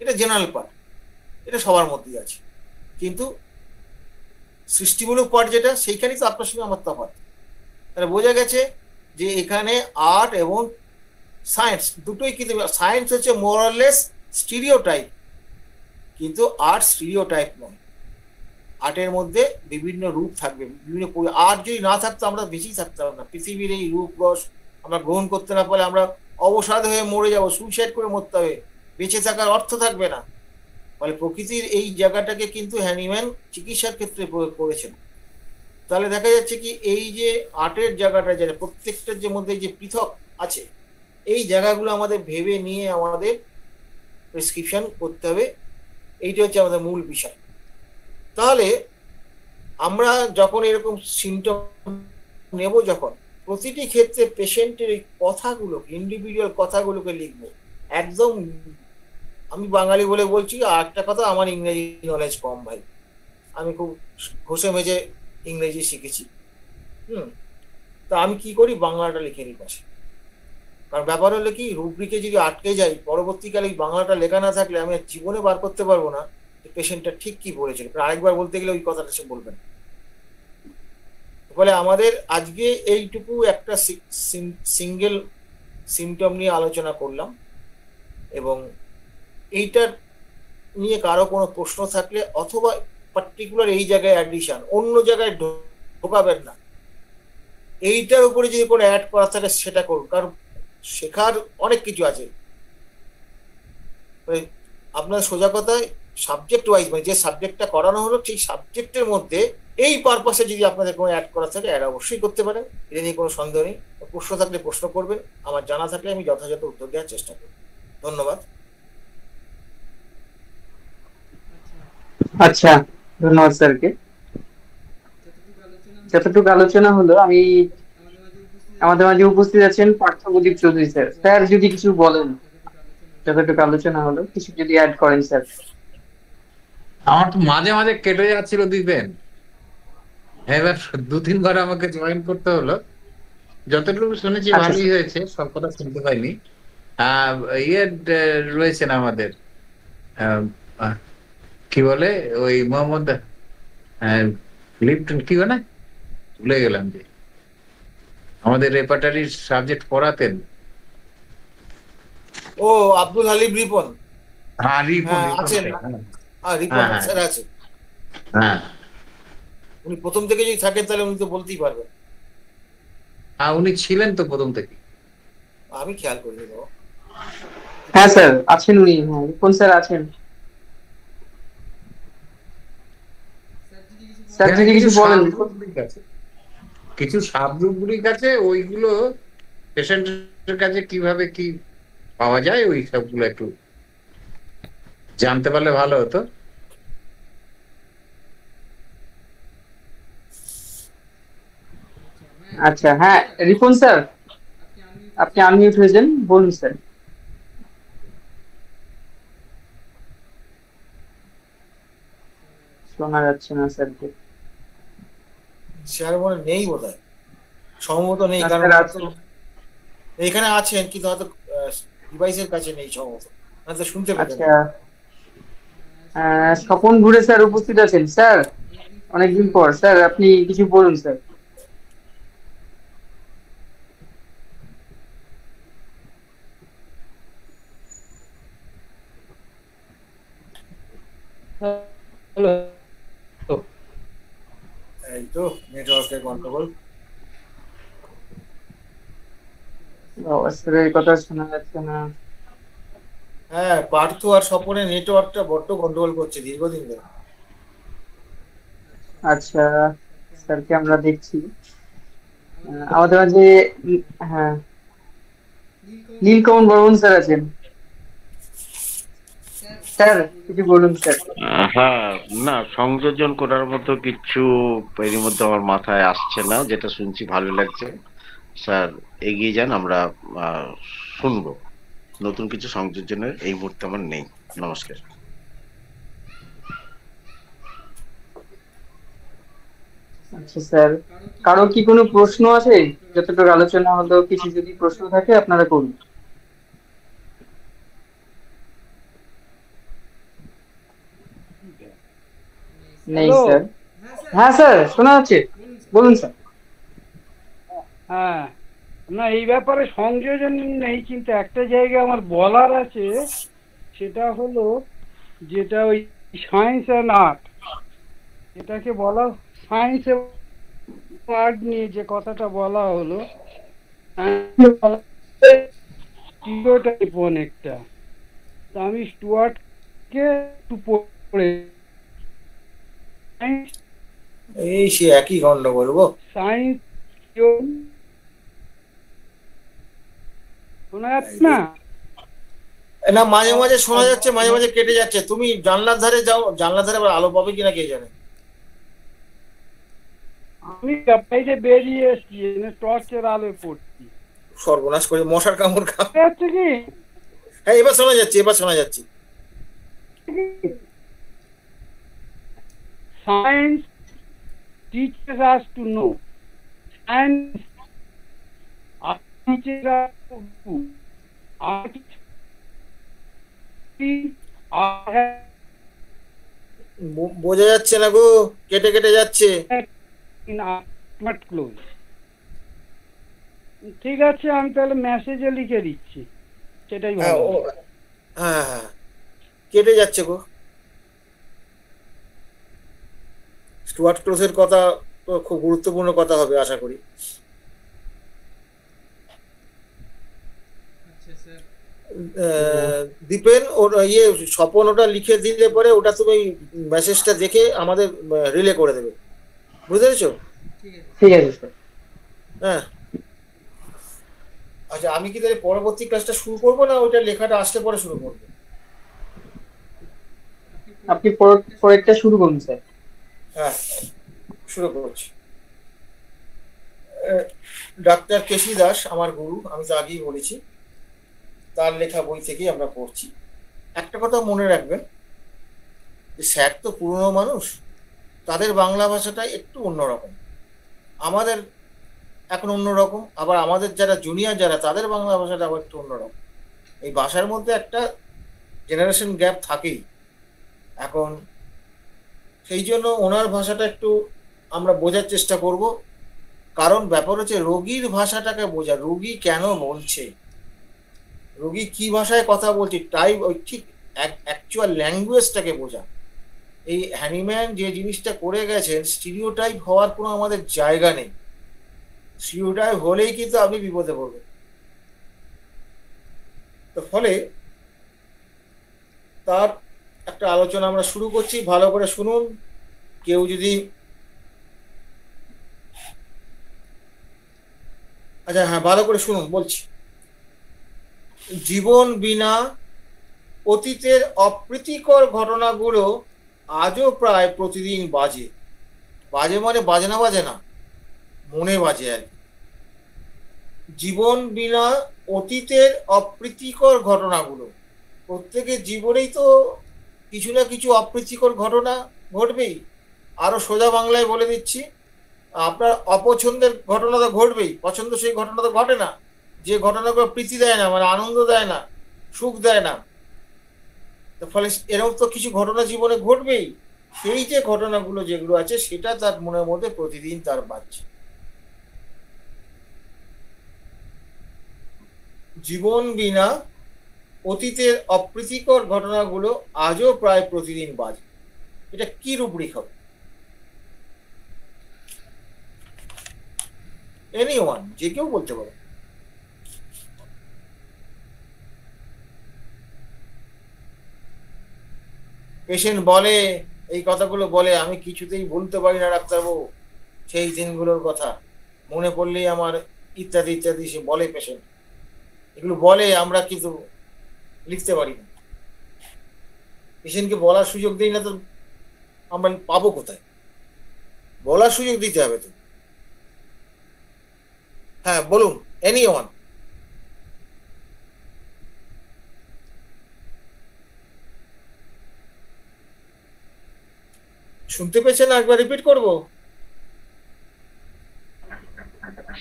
[SPEAKER 2] এটা জেনারেল পার্ট, এটা সবার মধ্যেই আছে। কিন্তু সৃষ্টিমূলক পার্ট যেটা, সেইখানেই তো আপনার সঙ্গে আমার তফাৎ। তাহলে বোঝা গেছে যে এখানে আর্ট এবং সায়েন্স দুটোই কিন্তু, সায়েন্স হচ্ছে মোরাললেস স্টিরিওটাইপ, কিন্তু আর্ট স্টিরিওটাইপ নয়। আর্টের মধ্যে বিভিন্ন রূপ থাকবে, বিভিন্ন আর্ট যদি না থাকতো আমরা বেঁচেই থাকতাম না। পৃথিবীর এই রূপ রস আমরা গ্রহণ করতে না পারলে আমরা অবসাদ হয়ে মরে যাব, সুইসাইড করে মরতে হবে, বেঁচে থাকার অর্থ থাকবে না। ফলে প্রকৃতির এই জায়গাটাকে কিন্তু হ্যানিম্যান চিকিৎসার ক্ষেত্রে প্রয়োগ করেছেন। তাহলে দেখা যাচ্ছে কি এই যে আর্টের জায়গাটা, যেটা প্রত্যেকটার যে মধ্যে যে পৃথক আছে, এই জায়গাগুলো আমাদের ভেবে নিয়ে আমাদের প্রেসক্রিপশন করতে হবে। এইটা হচ্ছে আমাদের মূল বিষয়। তাহলে আমরা যখন এরকম সিমটম নেব, যখন প্রতিটি ক্ষেত্রে পেশেন্টের এই কথাগুলো, ইন্ডিভিজুয়াল কথাগুলোকে লিখব একদম। আমি বাঙালি বলে বলছি, আর একটা কথা, আমার ইংরেজি নলেজ কম ভাই, আমি খুব ঘষে মেজে ইংরেজি শিখেছি। তা আমি কি করি, বাংলাটা লিখে নিই পাশে। কারণ ব্যাপার হলো কি, রুব্রিকে যদি আটকে যাই, পরবর্তীকালে এই বাংলাটা লেখা না থাকলে আমি জীবনে বার করতে পারবো না পেশেন্টটা ঠিক কি বলেছিল। আরেকবার বলতে গেলে ওই কথাটা সে বলবেন। ফলে আমাদের আজকে এইটুকু একটা সিঙ্গেল সিমটম নিয়ে আলোচনা করলাম, এবং এইটার নিয়ে কারো কোনো প্রশ্ন থাকলে, অথবা পার্টিকুলার এই জায়গায় অ্যাডিশন, অন্য জায়গায় ঢোকাবেন না। এইটার উপরে যদি কোনো অ্যাড করা থাকে সেটা করুন, কারণ শেখার অনেক কিছু আছে। আপনার সোজা কথায় সাবজেক্ট ওয়াইজ, মানে যে সাবজেক্টটা করানো হলো সেই সাবজেক্টের মধ্যে এই পারপাসে যদি আপনাদের কোনো অ্যাড করা থাকে, অ্যাড অবশ্যই করতে পারেন, এটা নিয়ে কোনো সন্দেহ নেই। প্রশ্ন থাকলে প্রশ্ন করবেন, আমার জানা থাকলে আমি যথাযথ উত্তর দেওয়ার চেষ্টা করব। ধন্যবাদ।
[SPEAKER 1] আচ্ছা, ধন্যবাদ স্যারকে। যতটুকু আলোচনা হলো, আমি আমাদের মাঝে উপস্থিত আছেন পার্থপ্রদীপ চৌধুরী স্যার। স্যার যদি কিছু বলেন, যতটুকু আলোচনা হলো কিছু যদি অ্যাড করেন স্যার।
[SPEAKER 3] আমার তো মাঝে মাঝে কেটে যাচ্ছিল দিবেন, এবার 2-3 বার আমাকে জয়েন করতে হলো। যতটুকু শুনেছি
[SPEAKER 1] আচ্ছা
[SPEAKER 3] ভালোই হয়েছে, সব কথা শুনতে পাইনি। ইয়ে রয়েছেন আমাদের, কি বলে ওই মোহাম্মদ লিপ্টন, কি বলে ভুলে গেলাম, যে আমাদের রেপার্টারির সাবজেক্ট পড়াতেন।
[SPEAKER 2] ও আব্দুল হালিম রিপন।
[SPEAKER 3] হ্যাঁ, রিপন,
[SPEAKER 2] হ্যাঁ
[SPEAKER 3] রিপন
[SPEAKER 2] আছেন,
[SPEAKER 3] স্যার, হ্যাঁ।
[SPEAKER 2] রিপন
[SPEAKER 3] হ্যাঁ,
[SPEAKER 2] স্যার আছে।
[SPEAKER 3] হ্যাঁ,
[SPEAKER 2] উনি প্রথম থেকে যদি থাকেন তাহলে উনি তো বলতেই পারবেন।
[SPEAKER 3] হ্যাঁ, উনি ছিলেন তো প্রথম থেকে।
[SPEAKER 2] আমি খেয়াল করিনি বাবা।
[SPEAKER 1] হ্যাঁ স্যার আছেন উনি, হ্যাঁ রিপন স্যার আছেন। স্যার
[SPEAKER 3] এখানে
[SPEAKER 1] যদি
[SPEAKER 3] কিছু
[SPEAKER 1] কিছু বলেন।
[SPEAKER 3] সাবরুব্রিক আছে, কিছু সাবরুব্রিক আছে, ওইগুলো পেশেন্টের কাছে কিভাবে কি পাওয়া যায়, ওই সবগুলো একটু জানতে পারলে ভালো হতো।
[SPEAKER 1] আচ্ছা, হ্যাঁ রিপন স্যার, আপনি আনমিউট হয়ে যান, বলুন স্যার। শোনা যাচ্ছে না স্যারকে।
[SPEAKER 2] স্যার মনে নেই বোধহয়, সম্ভবত নেই,
[SPEAKER 1] না,
[SPEAKER 2] কারণ
[SPEAKER 1] স্যার
[SPEAKER 2] ওনার তো
[SPEAKER 1] আছেন।
[SPEAKER 2] এখানে আছেন কিন্তু হয়তো ডিভাইসের কাছে নেই সম্ভবত, হয়তো শুনতে পেতেন
[SPEAKER 1] আচ্ছা,
[SPEAKER 2] না।
[SPEAKER 1] স্বপন ঘুরে স্যার উপস্থিত আছেন স্যার, অনেকদিন পর স্যার, আপনি কিছু বলুন স্যার।
[SPEAKER 4] হ্যালো।
[SPEAKER 2] এই তো নেটওয়ার্কের গন্ডগোল।
[SPEAKER 1] বাবা, স্যারের কথা শোনা যাচ্ছে না।
[SPEAKER 2] হ্যাঁ, পার্থ আর স্বপনের নেটওয়ার্কটা বড্ড গন্ডগোল করছে দীর্ঘদিন ধরে।
[SPEAKER 1] আচ্ছা, স্যারকে আমরা দেখছি। আমাদের মাঝে হ্যাঁ, নীলকমল বর্মন স্যার আছেন। স্যার কিছু বলুন স্যার।
[SPEAKER 5] হ্যাঁ, না সংযোজন করার মতো কিছু এরই মধ্যে আমার মাথায় আসছে না, যেটা শুনছি ভালো লাগছে। স্যার এগিয়ে যান, আমরা আহ, শুনবো। নতুন কিছু সংযোজনের এই মুহূর্তে আমার নেই। নমস্কার।
[SPEAKER 1] আচ্ছা স্যার, কারো কি কোনো প্রশ্ন আছে? যতটুকু আলোচনা হলো, কিছু যদি প্রশ্ন থাকে আপনারা করুন। নেই
[SPEAKER 4] হ্যালো।
[SPEAKER 1] স্যার। হ্যাঁ স্যার, শোনা যাচ্ছে, বলুন স্যার।
[SPEAKER 4] হ্যাঁ, না এই ব্যাপারে সংযোজন নেই, কিন্তু একটা জায়গায় আমার বলার আছে। সেটা হলো যেটা ওই সায়েন্স অ্যান্ড আর্ট, এটাকে বলা, সায়েন্স এবং আর্ট নিয়ে যে কথাটা বলা হলো, স্টিরিওটাইপ অনেকটা। তা আমি স্টুয়ার্টকে একটু পড়ে,
[SPEAKER 2] এই সে একই গন্ডগোল গো।
[SPEAKER 4] সায়েন্স শোনা যাচ্ছে না?
[SPEAKER 2] না, মাঝে মাঝে শোনা যাচ্ছে, মাঝে মাঝে কেটে যাচ্ছে। তুমি জানলার ধারে যাও, জানলার ধারে আবার আলো পাবে কিনা কে জানে।
[SPEAKER 4] আমি বাইরে বেরিয়ে এসছি, টর্চের আলোয় পড়ছি।
[SPEAKER 2] সর্বনাশ করে মশার কামড় খা।
[SPEAKER 4] শোনা যাচ্ছে কি?
[SPEAKER 2] হ্যাঁ, এবার শোনা যাচ্ছে, এবার শোনা যাচ্ছে।
[SPEAKER 4] Science teaches us to know. Science teaches us to do. Art
[SPEAKER 2] বোঝা যাচ্ছে না গো, কেটে কেটে যাচ্ছে।
[SPEAKER 4] in art not close. ঠিক আছে, আমি তাহলে মেসেজে লিখে দিচ্ছি, সেটাই
[SPEAKER 2] হ্যাঁ,
[SPEAKER 4] ভালো।
[SPEAKER 2] হ্যাঁ হ্যাঁ, কেটে যাচ্ছে গো। স্টুয়ার্ট ক্লোজের কথা তো খুব গুরুত্বপূর্ণ কথা হবে আশা করি। দীপেন, ওর ইয়ে স্বপন ওটা লিখে দিলে পরে ওটা তুমি মেসেজটা দেখে আমাদের রিলে করে দেবে, বুঝতে পেরেছো?
[SPEAKER 1] ঠিক আছে স্যার।
[SPEAKER 2] হ্যাঁ, আচ্ছা, আমি কি তাহলে পরবর্তী ক্লাসটা শুরু করবো না ওইটা লেখাটা আসলে পরে শুরু করবো?
[SPEAKER 1] আপনি পরেরটা শুরু করুন স্যার।
[SPEAKER 2] হ্যাঁ, শুরু করছি। ডাক্তার কেশি দাস আমার গুরু, আমি তো আগেই বলেছি, তার লেখা বই থেকেই আমরা পড়ছি। একটা কথা মনে রাখবেন যে স্যার তো পুরনো মানুষ, তাদের বাংলা ভাষাটা একটু অন্যরকম, আমাদের এখন অন্যরকম, আবার আমাদের যারা জুনিয়র যারা তাদের বাংলা ভাষাটা আবার একটু অন্যরকম। এই ভাষার মধ্যে একটা জেনারেশন গ্যাপ থাকেই এখন, সেই জন্য ওনার ভাষাটা একটু আমরা বোঝার চেষ্টা করব। কারণ ব্যাপার হচ্ছে রোগীর ভাষাটাকে বোঝা, রোগী কেন বলছে, রোগী কি ভাষায় কথা বলছে, টাইপ ওই ঠিক অ্যাকচুয়াল ল্যাঙ্গুয়েজটাকে বোঝা। এই হ্যানিম্যান যে জিনিসটা করে গেছেন, স্টিরিওটাইপ হওয়ার কোনো আমাদের জায়গা নেই। স্টিরিওটাইপ হলেই কিন্তু আপনি বিপদে পড়বেন। তো ফলে তার একটা আলোচনা আমরা শুরু করছি, ভালো করে শুনুন। কেউ যদি, আচ্ছা হ্যাঁ, ভালো করে শুনুন বলছি। জীবন বিনা অতীতের অপ্রীতিকর ঘটনাগুলো আজও প্রায় প্রতিদিন বাজে। বাজে মানে বাজনা বাজে না, মনে বাজে আর কি। জীবন বিনা অতীতের অপ্রীতিকর ঘটনাগুলো, প্রত্যেকের জীবনেই তো কিছু না কিছু অপ্রীতিকর ঘটনা ঘটবেই। আরো সোজা বাংলায় বলে দিচ্ছি, আপনার অপছন্দের ঘটনা তো ঘটবেই, পছন্দ সেই ঘটনা তো ঘটে না। যে ঘটনাগুলো প্রীতি দেয় না, মানে আনন্দ দেয় না, সুখ দেয় না, ফলে এরকম তো কিছু ঘটনা জীবনে ঘটবেই। সেই যে ঘটনাগুলো যেগুলো আছে সেটা তার মনের মধ্যে প্রতিদিন তার বাজছে। জীবন বিনা অতীতের অপ্রীতিকর ঘটনাগুলো আজও প্রায় প্রতিদিন বাজে। এটা কি রুব্রিক হবে? এনিওয়ান, যে কেউ বলতে পারে। পেশেন্ট বলে, এই কথাগুলো বলে, আমি কিছুতেই ভুলতে পারি না ডাক্তারবাবু সেই দিনগুলোর কথা, মনে পড়লেই আমার ইত্যাদি ইত্যাদি সে বলে পেশেন্ট। এগুলো বলে, আমরা কিন্তু লিখতে পারি না। পেশেন্টকে বলার সুযোগ দিই না তো আমরা পাবো কোথায়? বলার সুযোগ দিতে হবে তো। হ্যাঁ বলুন, এনিওয়ান। শুনতে পেয়েছেন? একবার রিপিট করব?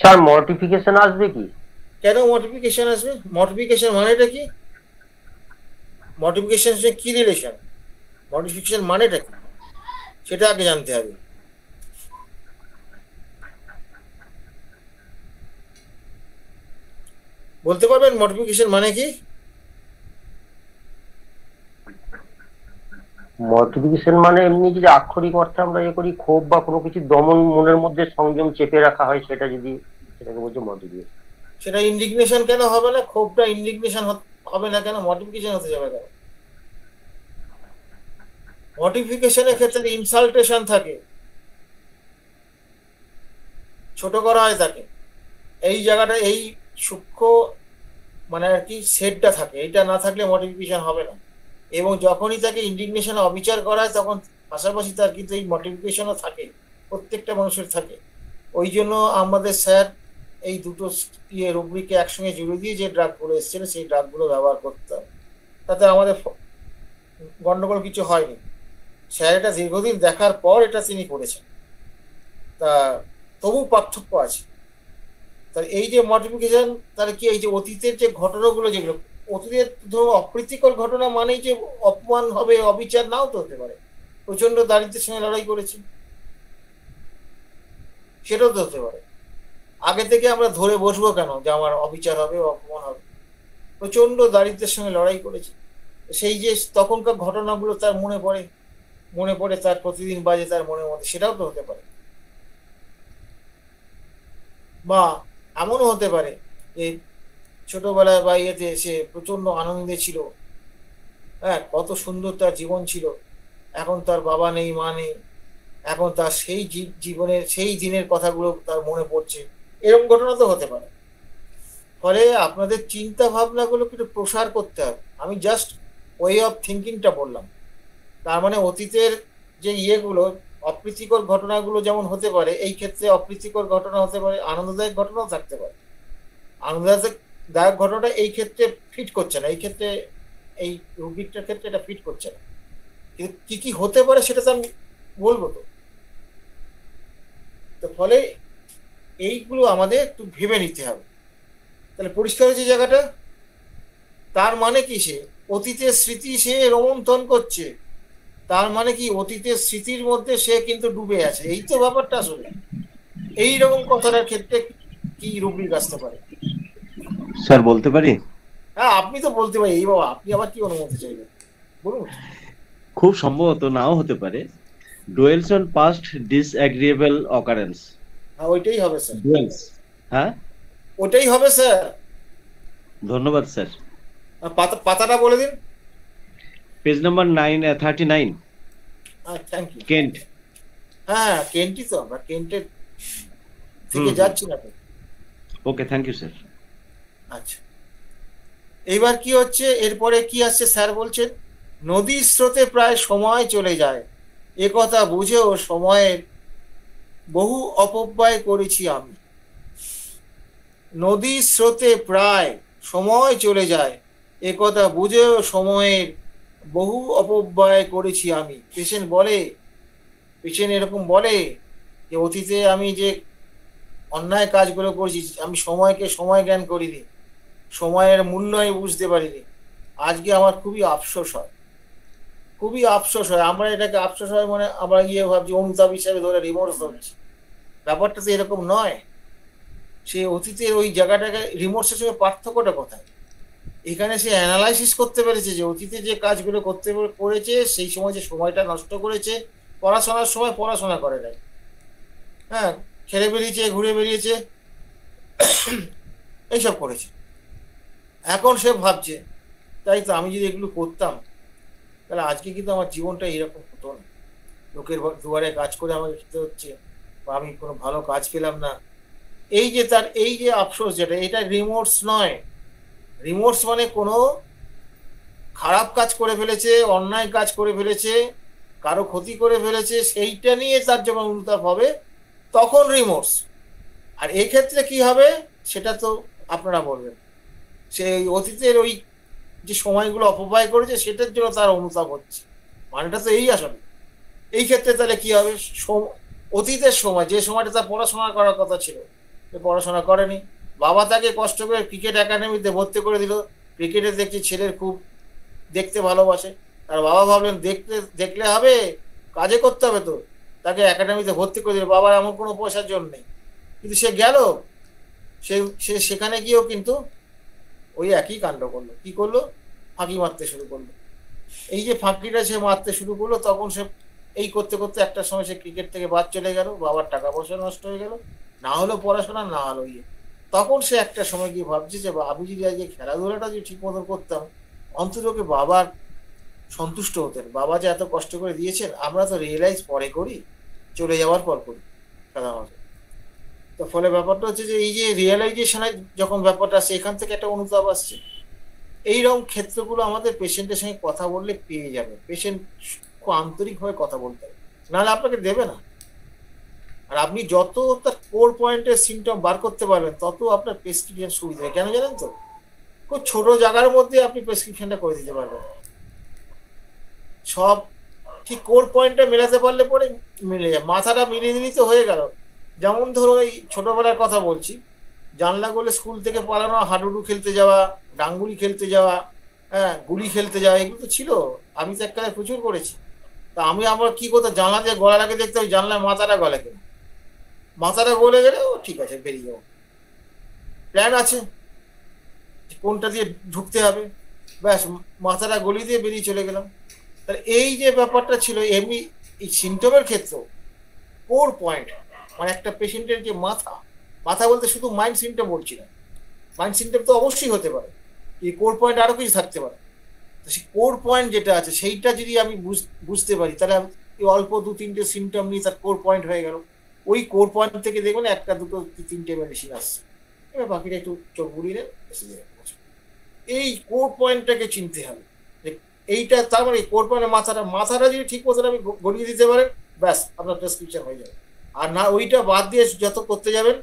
[SPEAKER 6] স্যার মর্টিফিকেশন আসবে কি?
[SPEAKER 2] কেন মডিফিকেশন আসবে? মডিফিকেশন মানেটা কি? মডিফিকেশন কি রিলেশন? মডিফিকেশন মানেটা কি সেটা আগে জানতে হবে। বলতে পারবেন মডিফিকেশন মানে কি?
[SPEAKER 6] মর্টিফিকেশন মানে এমনি যদি আক্ষরিক অর্থে আমরা করি, ক্ষোভ বা কোনো কিছু দমন, মনের মধ্যে সংযম চেপে রাখা হয়, সেটা যদি, সেটাকে বলছে মর্টিফিকেশন।
[SPEAKER 2] সেটা ইন্ডিগনেশন কেন হবে না? ক্ষোভটা ইন্ডিগনেশন হবে না কেন? মডিফিকেশন হতে যাবে কেন? মডিফিকেশনের ক্ষেত্রে ইনসাল্টেশন থাকে, ছোট করা হয় তাকে। এই জায়গাটা, এই সূক্ষ্ম মানে আর কি সেটটা থাকে, এইটা না থাকলে মডিফিকেশন হবে না। এবং যখনই তাকে ইন্ডিগনেশন অবিচার করা হয় তখন পাশাপাশি তার কিন্তু এই মডিফিকেশনও থাকে, প্রত্যেকটা মানুষের থাকে। ওই জন্য আমাদের স্যার এই দুটো রুব্রিকে একসঙ্গে জুড়ে দিয়ে যে ড্রাগগুলো এসেছিল সেই ড্রাগগুলো ব্যবহার করতাম, তাতে আমাদের গন্ডগোল কিছু হয়নি। স্যার এটা দীর্ঘদিন দেখার পর এটা তিনি করেছেন, তা তবু পার্থক্য আছে। তার এই যে মডিফিকেশন, তার কি এই যে অতীতের যে ঘটনাগুলো, যেগুলো অতীতের ধরো অপ্রীতিকর ঘটনা মানেই যে অপমান হবে, অবিচার নাও তো হতে পারে। প্রচন্ড দারিদ্রের সঙ্গে লড়াই করেছি, সেটাও তো হতে পারে। আগে থেকে আমরা ধরে বসবো কেন যে আমার অবিচার হবে, অপমান হবে? প্রচন্ড দারিদ্রের সঙ্গে লড়াই করেছি, সেই যে তখনকার ঘটনাগুলো তার মনে পড়ে তার প্রতিদিন বাজে তার মনের মধ্যে, সেটাও তো হতে পারে। বা এমনও হতে পারে যে ছোটবেলায় বা ইয়েতে সে প্রচন্ড আনন্দে ছিল, হ্যাঁ, কত সুন্দর তার জীবন ছিল, এখন তার বাবা নেই, মা নেই, এখন তার সেই জীবনের সেই দিনের কথাগুলো তার মনে পড়ছে, এরকম ঘটনা তো হতে পারে। ফলে আপনাদের চিন্তা ভাবনাগুলোকে একটু প্রসার করতে হবে। আমি জাস্ট ওয়ে অফ থিঙ্কিংটা বললাম। তার মানে অতীতের যে ইয়েগুলো, অপ্রীতিকর ঘটনাগুলো যেমন হতে পারে, এই ক্ষেত্রে অপ্রীতিকর ঘটনা হতে পারে, আনন্দদায়ক ঘটনাও থাকতে পারে। আনন্দদায়ক ঘটনাটা এই ক্ষেত্রে ফিট করছে না, এই ক্ষেত্রে এই রুব্রিকটার ক্ষেত্রে এটা ফিট করছে না। কিন্তু কি কি হতে পারে সেটা তো আমি বলবো। তো ফলে এইগুলো আমাদের একটু ভেবে নিতে হবে। তাহলে পরিষ্কার হয়েছে জায়গাটা। তার মানে কি, সে অতীতের স্মৃতি সে রোমন্থন করছে, তার মানে কি অতীতের স্মৃতির মধ্যে সে কিন্তু ডুবে আছে, এই তো ব্যাপারটা আসলে। এইরকম কথাটার ক্ষেত্রে কি রুব্রিক আসতে পারে?
[SPEAKER 5] স্যার বলতে পারি?
[SPEAKER 2] হ্যাঁ আপনি তো বলতে পারি। এই বাবা, আপনি আবার কি অনুমতি চাইবেন, বলুন।
[SPEAKER 5] খুব সম্ভবত নাও হতে পারে ডুয়েলস অন পাস্ট ডিসএগ্রিয়েবল অকারেন্স।
[SPEAKER 2] হ্যাঁ ওইটাই হবে স্যার,
[SPEAKER 5] ডুয়েলস। হ্যাঁ
[SPEAKER 2] ওটাই হবে স্যার।
[SPEAKER 5] ধন্যবাদ স্যার।
[SPEAKER 2] পাতাটা বলে দিন।
[SPEAKER 5] Page number 39।
[SPEAKER 2] হ্যাঁ থ্যাংক ইউ।
[SPEAKER 5] কেন্ট।
[SPEAKER 2] হ্যাঁ কেন্টই তো, আমরা কেন্টের থেকে যাচ্ছি না তো।
[SPEAKER 5] ওকে, থ্যাংক ইউ স্যার।
[SPEAKER 2] আচ্ছা, এইবার কি হচ্ছে, এরপরে কি আসছে? স্যার বলছেন নদীর স্রোতে প্রায় সময় চলে যায়, এ কথা বুঝেও সময়ের বহু অপব্যয় করেছি আমি। নদীর স্রোতে প্রায় সময় চলে যায়, এ কথা বুঝেও সময়ের বহু অপব্যয় করেছি আমি। পেশেন্ট এরকম বলে যে যে অতীতে আমি যে অন্যায় কাজগুলো করেছি, আমি সময়কে সময় জ্ঞান করিনি, সময়ের মূল্য আমি বুঝতে পারিনি, আজকে আমার খুবই আফসোস হয়, খুবই আফসোস হয়। আমরা এটাকে আফসোস হয় মানে আমরা গিয়ে ভাবছি অনুতাপ হিসাবে ধরে রিমোর্স হচ্ছে, ব্যাপারটা তো এরকম নয়। সে অতীতের ওই জায়গাটাকে রিমোর্সের সঙ্গে পার্থক্যটা কোথায়? এখানে সে অ্যানালাইসিস করতে পেরেছে যে অতীতে যে কাজগুলো করেছে সেই সময় যে সময়টা নষ্ট করেছে, পড়াশোনার সময় পড়াশোনা করে নাই, হ্যাঁ, খেলে বেরিয়েছে, ঘুরে বেরিয়েছে, এইসব করেছে। এখন সে ভাবছে তাই তো আমি যদি এগুলো করতাম তাহলে আজকে কিন্তু আমার জীবনটা এরকম হতো না, লোকের দুয়ারে কাজ করে আমাকে খেতে হচ্ছে, বা আমি কোনো ভালো কাজ পেলাম না। এই যে তার এই যে আফসোস, যেটা এটা রিমোর্স নয়। রিমোর্স মানে কোনো খারাপ কাজ করে ফেলেছে, অন্যায় কাজ করে ফেলেছে, কারো ক্ষতি করে ফেলেছে, সেইটা নিয়ে তার যখন অনুতাপ হবে তখন রিমোর্স। আর এই ক্ষেত্রে কি হবে সেটা তো আপনারা বলবেন। সেই অতীতের ওই যে সময়গুলো অপব্যয় করেছে সেটার জন্য তার অনুতাপ হচ্ছে, মানেটা তো এই আসলে। এই ক্ষেত্রে তাহলে কি হবে, অতীতের সময় যে সময়টা তার পড়াশোনা করার কথা ছিল সে পড়াশোনা করেনি, বাবা তাকে কষ্ট করে ক্রিকেট একাডেমিতে ভর্তি করে দিল, ক্রিকেটে দেখছি ছেলের খুব দেখতে ভালোবাসে, আর বাবা ভাবলেন দেখলে হবে, কাজে করতে হবে, তো তাকে একাডেমিতে ভর্তি করে দিল, বাবার এমন কোনো পয়সার জন্য নেই, কিন্তু সে গেল, সে সেখানে গিয়েও কিন্তু ওই একই কাণ্ড করলো। কি করলো? ফাঁকি মারতে শুরু করলো। এই যে ফাঁকিটা সে মারতে শুরু করলো, তখন সে এই করতে করতে একটা সময় সে ক্রিকেট থেকে বাদ চলে গেল, বাবার টাকা পয়সা নষ্ট হয়ে গেল, না হলো পড়াশোনা, না হলো ইয়ে। তখন সে একটা সময় গিয়ে ভাবছে যে আমি যদি আজকে খেলাধুলাটা যদি ঠিক মতন করতাম, অন্ততকে বাবার সন্তুষ্ট হতেন, বাবা যে এত কষ্ট করে দিয়েছেন, আমরা তো রিয়েলাইজ পরে করি, চলে যাওয়ার পর করি সাধারণত। তো ফলে ব্যাপারটা হচ্ছে যে এই যে রিয়েলাইজেশনের যখন ব্যাপারটা আসছে, এখান থেকে একটা অনুতাপ আসছে। এইরকম ক্ষেত্রগুলো আমাদের পেশেন্টের সঙ্গে কথা বললে পেয়ে যাবে, পেশেন্ট খুব আন্তরিকভাবে কথা বলতে হবে, নাহলে আপনাকে দেবে না। আর আপনি যত তার কোর পয়েন্টের সিমটম বার করতে পারবেন তত আপনার প্রেসক্রিপশন সুবিধা হয়। কেন জানেন তো? খুব ছোট জায়গার মধ্যে আপনি প্রেসক্রিপশনটা করে দিতে পারবেন, সব ঠিক কোর পয়েন্টটা মেলাতে পারলে পরে মিলে যায়, মাথাটা মিলিয়ে দিলেই তো হয়ে গেল। যেমন ধরো এই ছোটবেলার কথা বলছি, জানলা গলে স্কুল থেকে পালানো, হাডুডু খেলতে যাওয়া, ডাঙ্গুলি খেলতে যাওয়া, হ্যাঁ, গুলি খেলতে যাওয়া, এগুলো তো ছিল, আমি তো এককালে প্রচুর করেছি। তা আমি আবার কি করতাম, জানলা দিয়ে গলা লাগে দেখতে, ওই জানলায় মাথাটা গলে কেন, মাথাটা গলে গেলে ও ঠিক আছে বেরিয়ে যাবো, প্ল্যান আছে কোনটা দিয়ে ঢুকতে হবে, ব্যাস মাথাটা গলি দিয়ে বেরিয়ে চলে গেলাম। তাহলে এই যে ব্যাপারটা ছিল, এমনি এই সিমটমের ক্ষেত্রে কোর পয়েন্ট মানে একটা পেশেন্টের যে মাথা বলতে শুধু মাইন্ড সিমটম বলছি না, মাইন্ড সিমটম তো অবশ্যই হতে পারে, এই কোর পয়েন্ট আরো কিছু থাকতে পারে। তো সেই কোর পয়েন্ট যেটা আছে সেইটা যদি আমি বুঝতে পারি, তাহলে অল্প 2-3টে সিমটম নিয়ে তার কোর পয়েন্ট হয়ে গেল। ওই কোর পয়েন্ট থেকে দেখবেন 1-2-3টে মেডিসিন আসছে, এবার বাকিটা একটু চোখ বুড়িয়ে নেন। এই কোর পয়েন্টটাকে চিনতে হবে, এইটা তার মানে কোর পয়েন্টের মাথাটা যদি ঠিক মতো আমি গড়িয়ে দিতে পারেন, ব্যাস আপনার প্রেসক্রিপশন হয়ে যাবে। আর না ওইটা বাদ দিয়ে যত করতে যাবেন,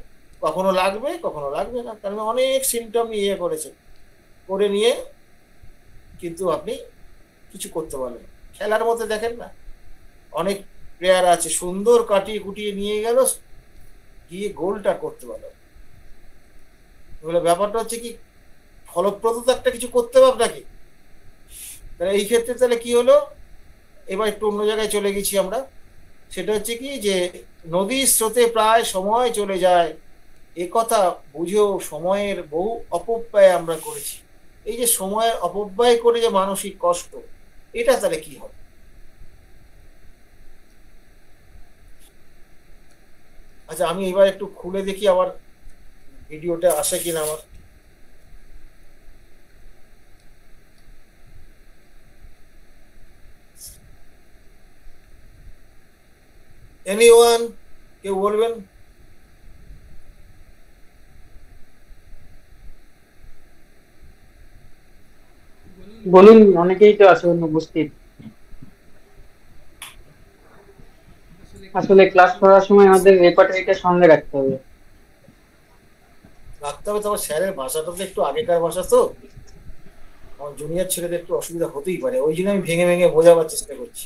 [SPEAKER 2] কখনো লাগবে কখনো লাগবে না, কারণ অনেক সিমটম নিয়ে করে নিয়ে কিন্তু আপনি কিছু করতে পারবেন। খেলার মধ্যে দেখেন না, অনেক প্লেয়ার আছে সুন্দর কাটিয়ে কুটিয়ে নিয়ে গেল, গিয়ে গোলটা করতে পারলো। ব্যাপারটা হচ্ছে কি, ফলপ্রদতা একটা কিছু করতে হবে আপনাকে। তাহলে এই ক্ষেত্রে তাহলে কি হলো, এবার একটু অন্য জায়গায় চলে গেছি আমরা। সেটা হচ্ছে কি যে নদীর স্রোতে প্রায় সময় চলে যায়, এ কথা বুঝেও সময়ের বহু অপব্যয় আমরা করেছি। এই যে সময়ের অপব্যয় করে যে মানসিক কষ্ট, এটা তাহলে কি হবে? আচ্ছা, আমি এবার একটু খুলে দেখি আবার ভিডিওটা আসে কিনা আমার। এনিওয়ান, কেউ বলবেন?
[SPEAKER 1] বলুন, অনেকেই তো আছে উপস্থিত। আসলে ক্লাস করার সময় আমাদের রেপার্টরিটা সঙ্গে রাখতে হবে।
[SPEAKER 2] তবে স্যারের ভাষাটা তো একটু আগেকার ভাষা, তো আমার জুনিয়র ছেলেদের একটু অসুবিধা হতেই পারে, ওই জন্য আমি ভেঙে ভেঙে বোঝাবার চেষ্টা করছি।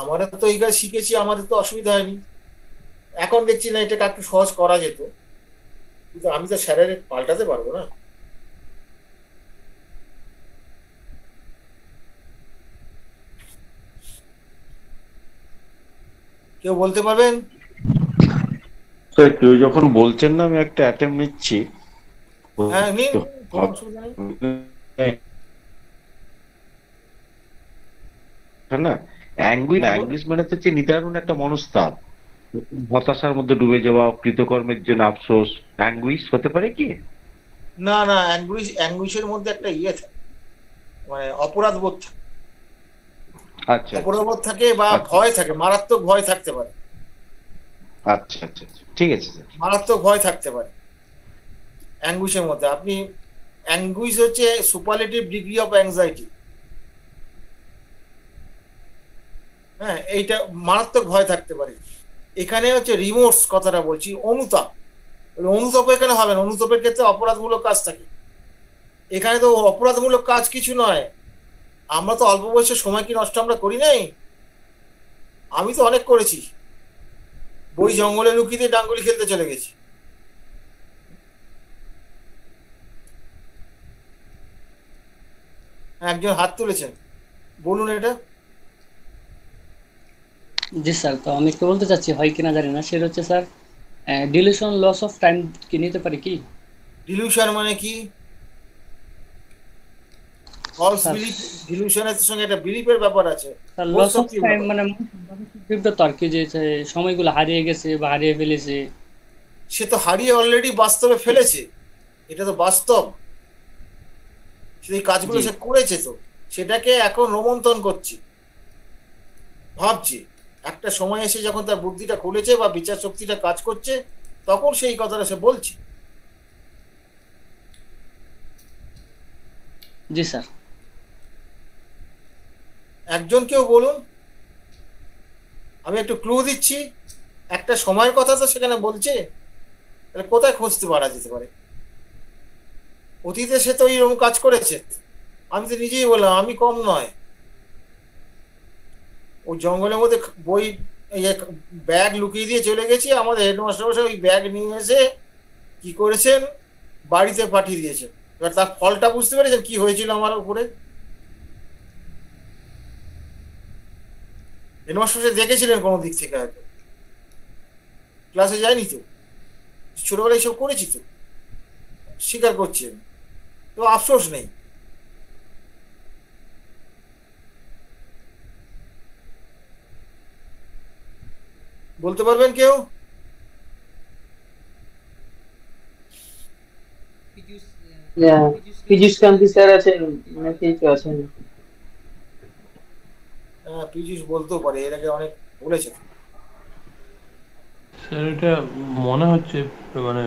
[SPEAKER 2] আমাদের তো এই কাজ শিখেছি, আমাদের তো অসুবিধা হয়নি, এখন দেখছি না এটাকে একটু সহজ করা যেত, কিন্তু আমি তো স্যারের পাল্টাতে পারবো না। কেউ বলতে পারবেন?
[SPEAKER 5] স্যার কেউ যখন বলছেন না আমি একটা অ্যাটেম্প নিচ্ছি।
[SPEAKER 2] হ্যাঁ নিন, কোনো অসুবিধা নেই।
[SPEAKER 5] না অ্যাঙ্গুইশ মানে তো হচ্ছে নিদারুণ একটা মনস্তাপ, হতাশার মধ্যে ডুবে যাওয়া, কৃতকর্মের জন্য আফসোস। অ্যাঙ্গুইশ হতে পারে কি?
[SPEAKER 2] না না, অ্যাঙ্গুইশের মধ্যে একটা ইয়ে থাকে, মানে অপরাধ বোধ থাকে।
[SPEAKER 5] আচ্ছা
[SPEAKER 2] অপরাধ বোধ থাকে বা ভয় থাকে, মারাত্মক ভয় থাকতে পারে।
[SPEAKER 5] আচ্ছা আচ্ছা আচ্ছা, ঠিক আছে স্যার।
[SPEAKER 2] মারাত্মক ভয় থাকতে পারে অ্যাঙ্গুইশের মধ্যে। আপনি অ্যাঙ্গুইশ হচ্ছে সুপারলেটিভ ডিগ্রি অফ অ্যাংজাইটি। হ্যাঁ, এইটা মারাত্মক ভয় থাকতে পারে। এখানে হচ্ছে রিমোর্স কথাটা বলছি, অনুতাপ। অনুতাপ এখানে হবে না, অনুতাপের ক্ষেত্রে অপরাধমূলক কাজ থাকে। এখানে তো অপরাধমূলক কাজ কিছু নয়। আমরা তো অল্প বয়সে সময় কি নষ্ট আমরা করি নাই? আমি তো অনেক করেছি। বই জঙ্গলে লুকিয়ে দিয়ে ডাঙ্গুলি খেলতে চলে গেছি। একজন হাত তুলেছেন, বলুন এটা।
[SPEAKER 7] জি স্যার, তো আমি একটু বলতে চাচ্ছি, হয় কিনা জানি না, সেটা হচ্ছে sir delusion loss of time কি নিতে পারি কি?
[SPEAKER 2] ডিলিউশন মানে কি? False
[SPEAKER 7] sir
[SPEAKER 2] belief. ডিলিউশনের সঙ্গে একটা বিলিফের ব্যাপার আছে।
[SPEAKER 7] স্যার
[SPEAKER 2] বোধ
[SPEAKER 7] লস অফ
[SPEAKER 2] শক্তির
[SPEAKER 7] টাইম
[SPEAKER 2] ব্যাপার।
[SPEAKER 7] মানে বিব্রত আর কি, যে সময়গুলো হারিয়ে গেছে বা হারিয়ে ফেলেছে।
[SPEAKER 2] সে তো হারিয়ে অলরেডি বাস্তবে ফেলেছে, এটা তো বাস্তব। সেই কাজগুলো
[SPEAKER 7] জি
[SPEAKER 2] সে করেছে, তো সেটাকে এখন রোমন্থন করছি, ভাবছি। একটা সময় এসে যখন তার বুদ্ধিটা খুলেছে বা বিচার শক্তিটা কাজ করছে, তখন সেই কথাটা সে বলছে।
[SPEAKER 7] জি স্যার।
[SPEAKER 2] একজন কেউ বলুন, আমি একটু ক্লু দিচ্ছি। একটা সময়ের কথা তো সেখানে বলছে, তাহলে কোথায় খুঁজতে পারা যেতে পারে? অতীতে সে তো এইরকম কাজ করেছে। আমি তো নিজেই বললাম আমি কম নয়। ওই জঙ্গলের মধ্যে বই ব্যাগ লুকিয়ে দিয়ে চলে গেছি, আমাদের হেডমাস্টার মশাই ওই ব্যাগ নিয়ে এসে কি করেছেন, বাড়িতে পাঠিয়ে দিয়েছেন। এবার তার ফলটা বুঝতে পেরেছেন কি হয়েছিল আমার উপরে? হেডমাস্টার মশাই দেখেছিলেন কোনো দিক থেকে, হয়তো ক্লাসে যায়নি তো, ছোটবেলায় এইসব করেছি তো, স্বীকার করছি আমি, তো আফসোস নেই। বলতে পারবেন কেউ?
[SPEAKER 1] পীযূষ কান্তি স্যার আছেন, অনেকেই তো আছেন।
[SPEAKER 2] পীযূষ বলতেও পারে, এর আগে অনেক বলেছে।
[SPEAKER 8] স্যার এটা মনে হচ্ছে মানে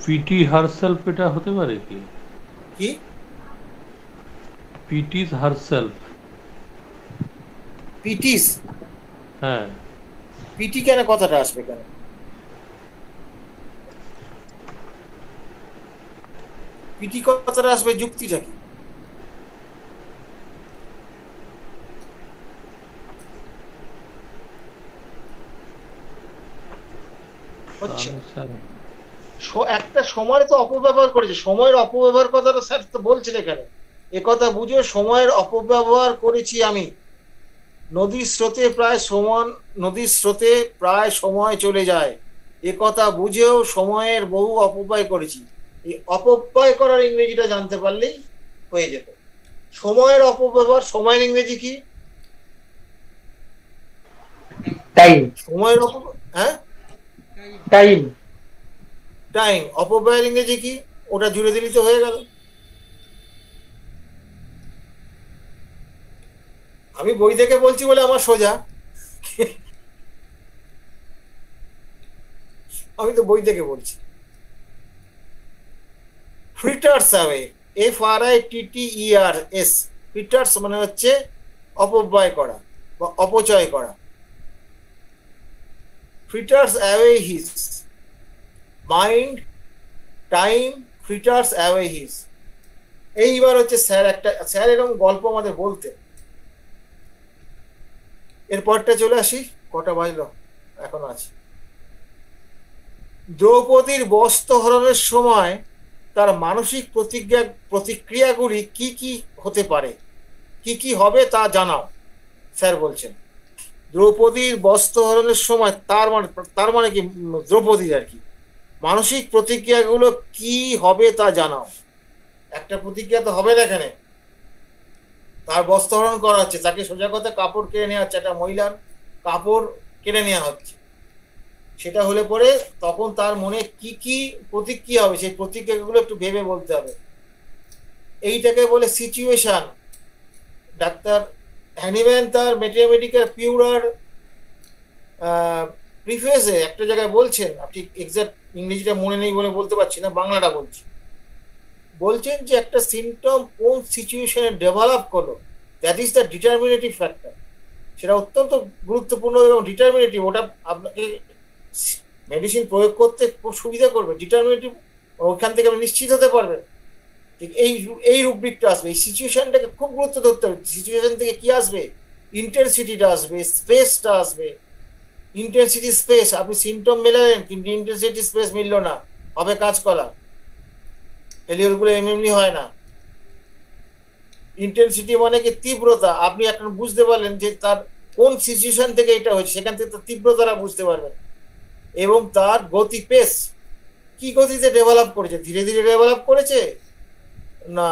[SPEAKER 8] পিটি হারসেলফ, এটা হতে পারে কি?
[SPEAKER 2] কি
[SPEAKER 8] পিটি হারসেলফ?
[SPEAKER 2] পিটিস?
[SPEAKER 8] হ্যাঁ।
[SPEAKER 2] পিটি কেন কথাটা আসবে কেন? পিটি কথাটা আসবে, যুক্তিটা কি? হচ্ছে একটা সময় তো অপব্যবহার করেছে, সময়ের অপব্যবহার কথাটা স্যার তো বলছেন এখানে। একথা বুঝে সময়ের অপব্যবহার করেছি আমি। নদীর স্রোতে প্রায় সময় চলে যায়, একথা বুঝেও সময়ের বহু অপব্যয় করেছি। এই অপব্যয় করার ইংরেজিটা জানতে পারলেই হয়ে যেত। সময়ের অপব্যবহার, সময়ের ইংরেজি কি?
[SPEAKER 1] টাইম।
[SPEAKER 2] সময়ের হ্যাঁ,
[SPEAKER 1] টাইম।
[SPEAKER 2] টাইম। অপব্যয়ের ইংরেজি কি? ওটা জুড়ে দিলি তো হয়ে গেল। আমি বই থেকে বলছি বলে আমার সোজা, আমি তো বই থেকে বলছি। Fritters away, FRITTERS। ফ্রিটার্স মানে হচ্ছে অপব্যয় করা বা অপচয় করা। Fritters away his mind, time fritters away his. এইবার হচ্ছে স্যার এরকম গল্প আমাদের বলতেন। এরপরটা চলে আসি, কটা বাজলো? এখন আছে দ্রৌপদীর বস্ত্র হরণের সময় তার মানসিক প্রতিক্রিয়াগুলি কি কি হতে পারে, কি কি হবে তা জানাও। স্যার বলছেন দ্রৌপদীর বস্ত্র হরণের সময় তার মানে কি দ্রৌপদীর আর কি মানসিক প্রতিক্রিয়াগুলো কি হবে তা জানাও। একটা প্রতিক্রিয়া তো হবে না এখানে, তার বস্ত্রহরণ করা হচ্ছে, তাকে সোজা কথা কাপড় কেড়ে নেওয়া হচ্ছে, একটা মহিলার কাপড় কেড়ে নেওয়া হচ্ছে। সেটা হলে পরে তখন তার মনে কি কি প্রতিক্রিয়া হবে সেই প্রতিক্রিয়াগুলো একটু ভেবে বলতে হবে। এইটাকে বলে সিচুয়েশন। ডাক্তার হ্যানিম্যান তার ম্যাথমেটিক্যাল পিউরার প্রিফেসে একটা জায়গায় বলছেন, আপনি এক্সাক্ট ইংরেজিটা মনে নেই বলে বলতে পারছি না, বাংলাটা বলছেন যে একটা সিমটম কোন সিচুয়েশনে ডেভেলপ করলো, দ্যাট ইজ দ্য ডিটারমিনেটিভ ফ্যাক্টর। সেটা অত্যন্ত গুরুত্বপূর্ণ এবং ডিটারমিনেটিভ, ওটা আপনাকে মেডিসিন প্রয়োগ করতে খুব সুবিধা করবে। ডিটারমিনেটিভ, ওইখান থেকে আপনি নিশ্চিত হতে পারবেন ঠিক এই রুব্রিকটা আসবে। এই সিচুয়েশনটাকে খুব গুরুত্ব ধরতে হবে। সিচুয়েশন থেকে কি আসবে, ইন্টেন্সিটিটা আসবে, স্পেসটা আসবে। ইন্টেন্সিটি স্পেস, আপনি সিমটম মেলালেন কিন্তু ইন্টেন্সিটি স্পেস মিলল না, হবে কাঁচকলা। ফেলিওরগুলো এমনি হয় না। ইন্টেন্সিটি মানে কি তীব্রতা, আপনি এখন বুঝতে পারলেন যে তার কোন সিচুয়েশন থেকে এটা হয়েছে, সেখান থেকে তার তীব্রতাটা বুঝতে পারবেন। এবং তার গতি, পেস, কি গতিতে ডেভেলপ করেছে, ধীরে ধীরে ডেভেলপ করেছে না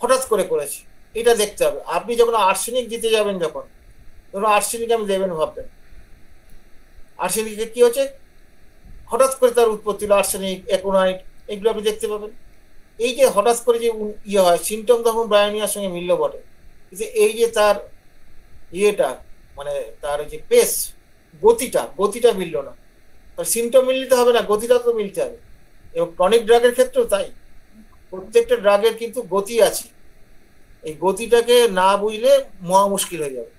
[SPEAKER 2] হঠাৎ করে করেছে, এটা দেখতে হবে। আপনি যখন আর্সেনিক দিতে যাবেন, যখন ধরুন আর্সেনিক আমি দেবেন ভাববেন, আর্সেনিকে কি হচ্ছে, হঠাৎ করে তার উৎপত্তি হলো, আর্সেনিক, অ্যাকোনাইট, এগুলো আপনি দেখতে পাবেন। এই যে হঠাৎ করে যে ইয়ে হয়, সিমটম তখন ব্রায়োনিয়ার সঙ্গে মিলল বটে, কিন্তু এই যে তার ইয়েটা মানে তার যে পেস, গতিটা মিলল না। তার সিমটম মিলতে হবে না, গতিটা তো মিলতে হবে। এবং ক্রনিক ড্রাগের ক্ষেত্রেও তাই, প্রত্যেকটা ড্রাগের কিন্তু গতি আছে, এই গতিটাকে না বুঝলে মহা মুশকিল হয়ে যাবে।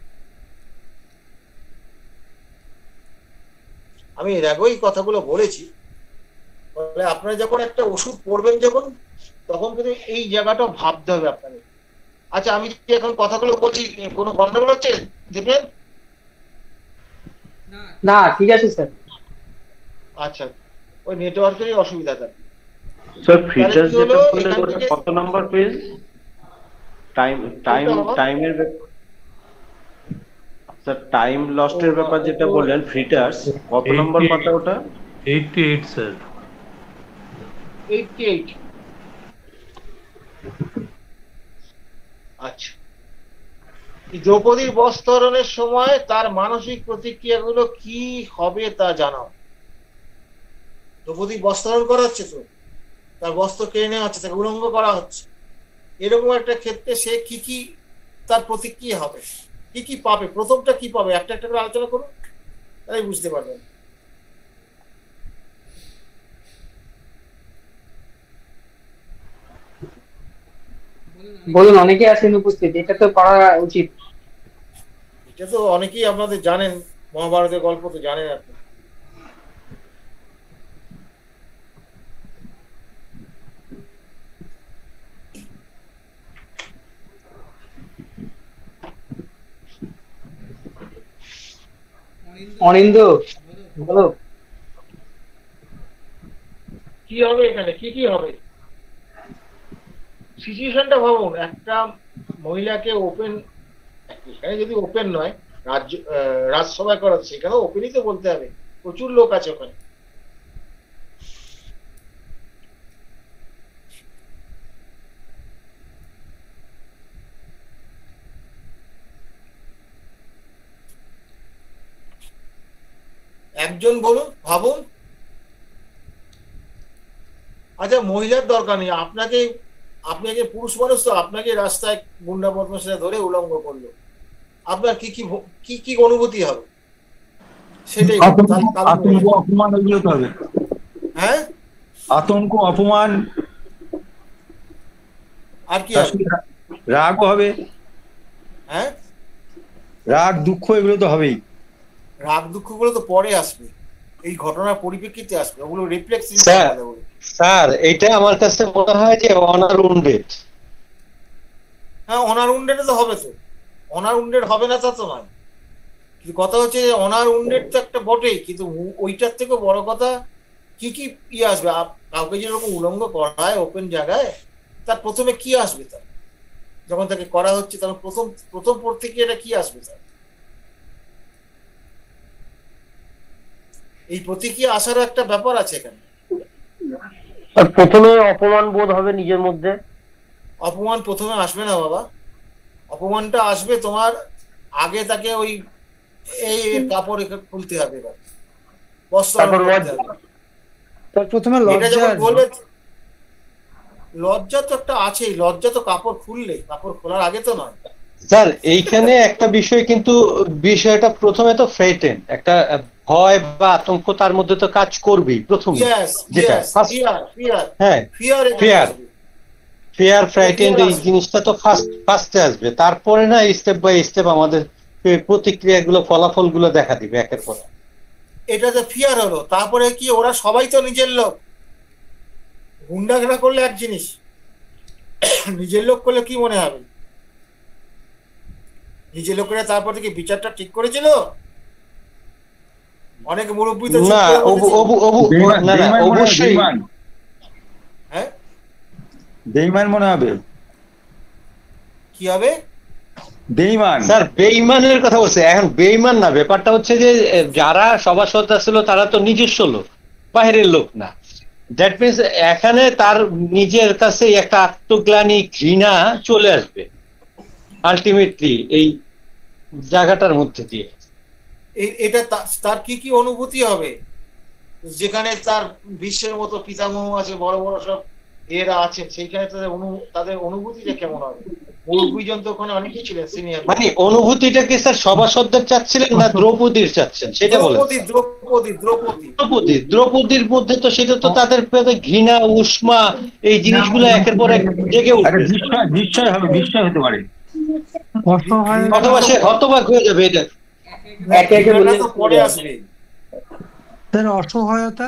[SPEAKER 2] আমি এর আগেও এই কথাগুলো বলেছি, বলে আপনারা যখন একটা ওষুধ পড়বেন যখন, তখন কিন্তু এই জায়গাটা ভাবতে হবে আপনাদের। আচ্ছা, আমি এখন কথাগুলো বলছি, কোনো গন্ডগোল হচ্ছে দেখবেন
[SPEAKER 1] না? ঠিক আছে স্যার।
[SPEAKER 2] আচ্ছা, ওই নেটওয়ার্কেরই অসুবিধা থাকে।
[SPEAKER 5] স্যার ফিচার্স যেটা বললেন ওটা কত নাম্বার পেজ? টাইমের স্যার টাইম লস্টের ব্যাপার যেটা বললেন ফিচার্স, কত নাম্বার পাতা ওটা?
[SPEAKER 8] 88 স্যার।
[SPEAKER 2] 88। আচ্ছা, দ্রৌপদীর বস্ত্রহরণের সময় তার মানসিক প্রতিক্রিয়াগুলো কি হবে তা জানাও। দ্রৌপদী বস্ত্রহরণ করা হচ্ছে, তো তার বস্ত্র কেড়ে নেওয়া হচ্ছে, তাকে উলঙ্গ করা হচ্ছে। এরকম একটা ক্ষেত্রে সে কি কি তার প্রতিক্রিয়া হবে, কি কি পাবে, প্রথমটা কি পাবে, একটা একটা করে আলোচনা করুন, তাই বুঝতে পারবেন।
[SPEAKER 1] বলুন, অনেকে আছেন উপস্থিত, এটা তো করা উচিত।
[SPEAKER 2] এটা তো অনেকেই আপনাদের জানেন, মহাভারতের গল্প তো জানেন আপনি।
[SPEAKER 1] অনিন্দ, বলো
[SPEAKER 2] কি হবে এখানে, কি কি হবে সিচুয়েশনটা ভাবুন। একটা মহিলাকে ওপেন, এখানে যদি ওপেন নয়, রাজসভায় করাচ্ছে, সেখানে ওপেনই তো বলতে হবে, প্রচুর লোক আছে ওখানে। একজন বলুন, ভাবুন। আচ্ছা, মহিলার দরকার নেই, আপনি একজন পুরুষ মানুষ, তো আপনাকে রাস্তায় গুন্ডা বদমাশেরা ধরে উলঙ্গ করলো, আপনার কি কি কি কি অনুভূতি হবে সেটাই।
[SPEAKER 9] আতঙ্ক, অপমান, এগুলো তো হবে।
[SPEAKER 2] হ্যাঁ,
[SPEAKER 9] আতঙ্ক, অপমান,
[SPEAKER 2] আর কি হবে,
[SPEAKER 9] রাগও হবে।
[SPEAKER 2] হ্যাঁ,
[SPEAKER 9] রাগ, দুঃখ, এগুলো তো হবেই।
[SPEAKER 2] রাগ দুঃখ গুলো তো পরে আসবে, এই ঘটনার পরিপ্রেক্ষিতে আসবে, ওগুলো রিফ্লেক্স।
[SPEAKER 10] স্যার, এটা আমার কাছে মনে হয় যে অনারউন্ডেড।
[SPEAKER 2] হ্যাঁ, অনারউন্ডেড তো হবে, তো অনারউন্ডেড হবে না তা তো নয়, কথা হচ্ছে যে অনার উন্ডেড তো একটা বটেই, কিন্তু ওইটার থেকে বড় কথা কি কি ইয়ে আসবে। কাউকে যেরকম উলঙ্গ করা হয় ওপেন জায়গায়, তার প্রথমে কি আসবে, তার যখন তাকে করা হচ্ছে তখন প্রথম প্রথম প্রতিক্রিয়াটা কি আসবে তার? এই প্রতিক্রিয়া আসারও একটা ব্যাপার আছে এখানে।
[SPEAKER 6] আর প্রথমে অপমান বোধ হবে নিজের মধ্যে।
[SPEAKER 2] অপমান প্রথমে আসবে না বাবা, অপমানটা আসবে তোমার আগে তাকে ওই এই কাপড় খুলতে হবে, এবার বস্ত্র করতে হবে।
[SPEAKER 11] তার প্রথমে
[SPEAKER 2] এটা
[SPEAKER 11] লজ্জা
[SPEAKER 2] যখন
[SPEAKER 11] আসবে।
[SPEAKER 2] বলবে, লজ্জা তো একটা আছেই, লজ্জা তো কাপড় খুললে, কাপড় খোলার আগে তো নয়।
[SPEAKER 10] স্যার এইখানে একটা বিষয়, কিন্তু বিষয়টা প্রথমে তো ফ্রেটেন, একটা ভয় বা আতঙ্ক তার মধ্যে তো কাজ করবেই প্রথমে, যেটা হ্যাঁ ফিয়ার ফ্রাইটেন, এই জিনিসটা তো ফার্স্টে আসবে, তারপরে না স্টেপ বাই স্টেপ আমাদের প্রতিক্রিয়াগুলো, ফলাফলগুলো দেখা দিবে একের পর।
[SPEAKER 2] এটা তো ফিয়ার হলো, তারপরে কি ওরা সবাই তো নিজের লোক। গুন্ডাগড়া করলে এক জিনিস, নিজের লোক করলে কি মনে হবে? নিজের লোকেরা তারপর থেকে বিচারটা ঠিক করেছিল। অনেক মুরব্বী তো
[SPEAKER 10] না অবশ্যই
[SPEAKER 2] হ্যাঁ
[SPEAKER 9] বেঈমান মনে হবে।
[SPEAKER 2] কি হবে?
[SPEAKER 9] বেঈমান
[SPEAKER 10] স্যার, বেঈমানের কথা বলছে এখন। বেঈমান না, ব্যাপারটা হচ্ছে যে যারা সভাসদ ছিল তারা তো নিজস্ব লোক, বাইরের লোক না। দ্যাট মিনস এখানে তার নিজের কাছে একটা আত্মগ্লানি, ঘৃণা চলে আসবে আলটিমেটলি এই জায়গাটার মধ্যে দিয়ে।
[SPEAKER 2] এটা তার কি কি অনুভূতি হবে, যেখানে তার বিশ্বের মতো পিতামহ আছে, বড় বড় সব এরা আছেন, সেইখানে তাদের অনুভূতিটা কেমন হবে? মুরব্বীজন তো ওখানে অনেকেই ছিলেন সিনিয়র।
[SPEAKER 10] মানে অনুভূতিটা কি স্যার সভাসদদের চাচ্ছিলেন না দ্রৌপদীর চাচ্ছেন সেটা বলেন? দ্রৌপদীর মধ্যে তো সেটা তো তাদের ঘৃণা, উষ্মা, এই জিনিসগুলো একের পর এক জেগে উঠবে।
[SPEAKER 9] নিশ্চয় হবে, নিশ্চয় হতে পারে।
[SPEAKER 10] অথবা সে হতবাক হয়ে যাবে। এটা
[SPEAKER 2] পরে আসবে।
[SPEAKER 11] তার অসহায়তা,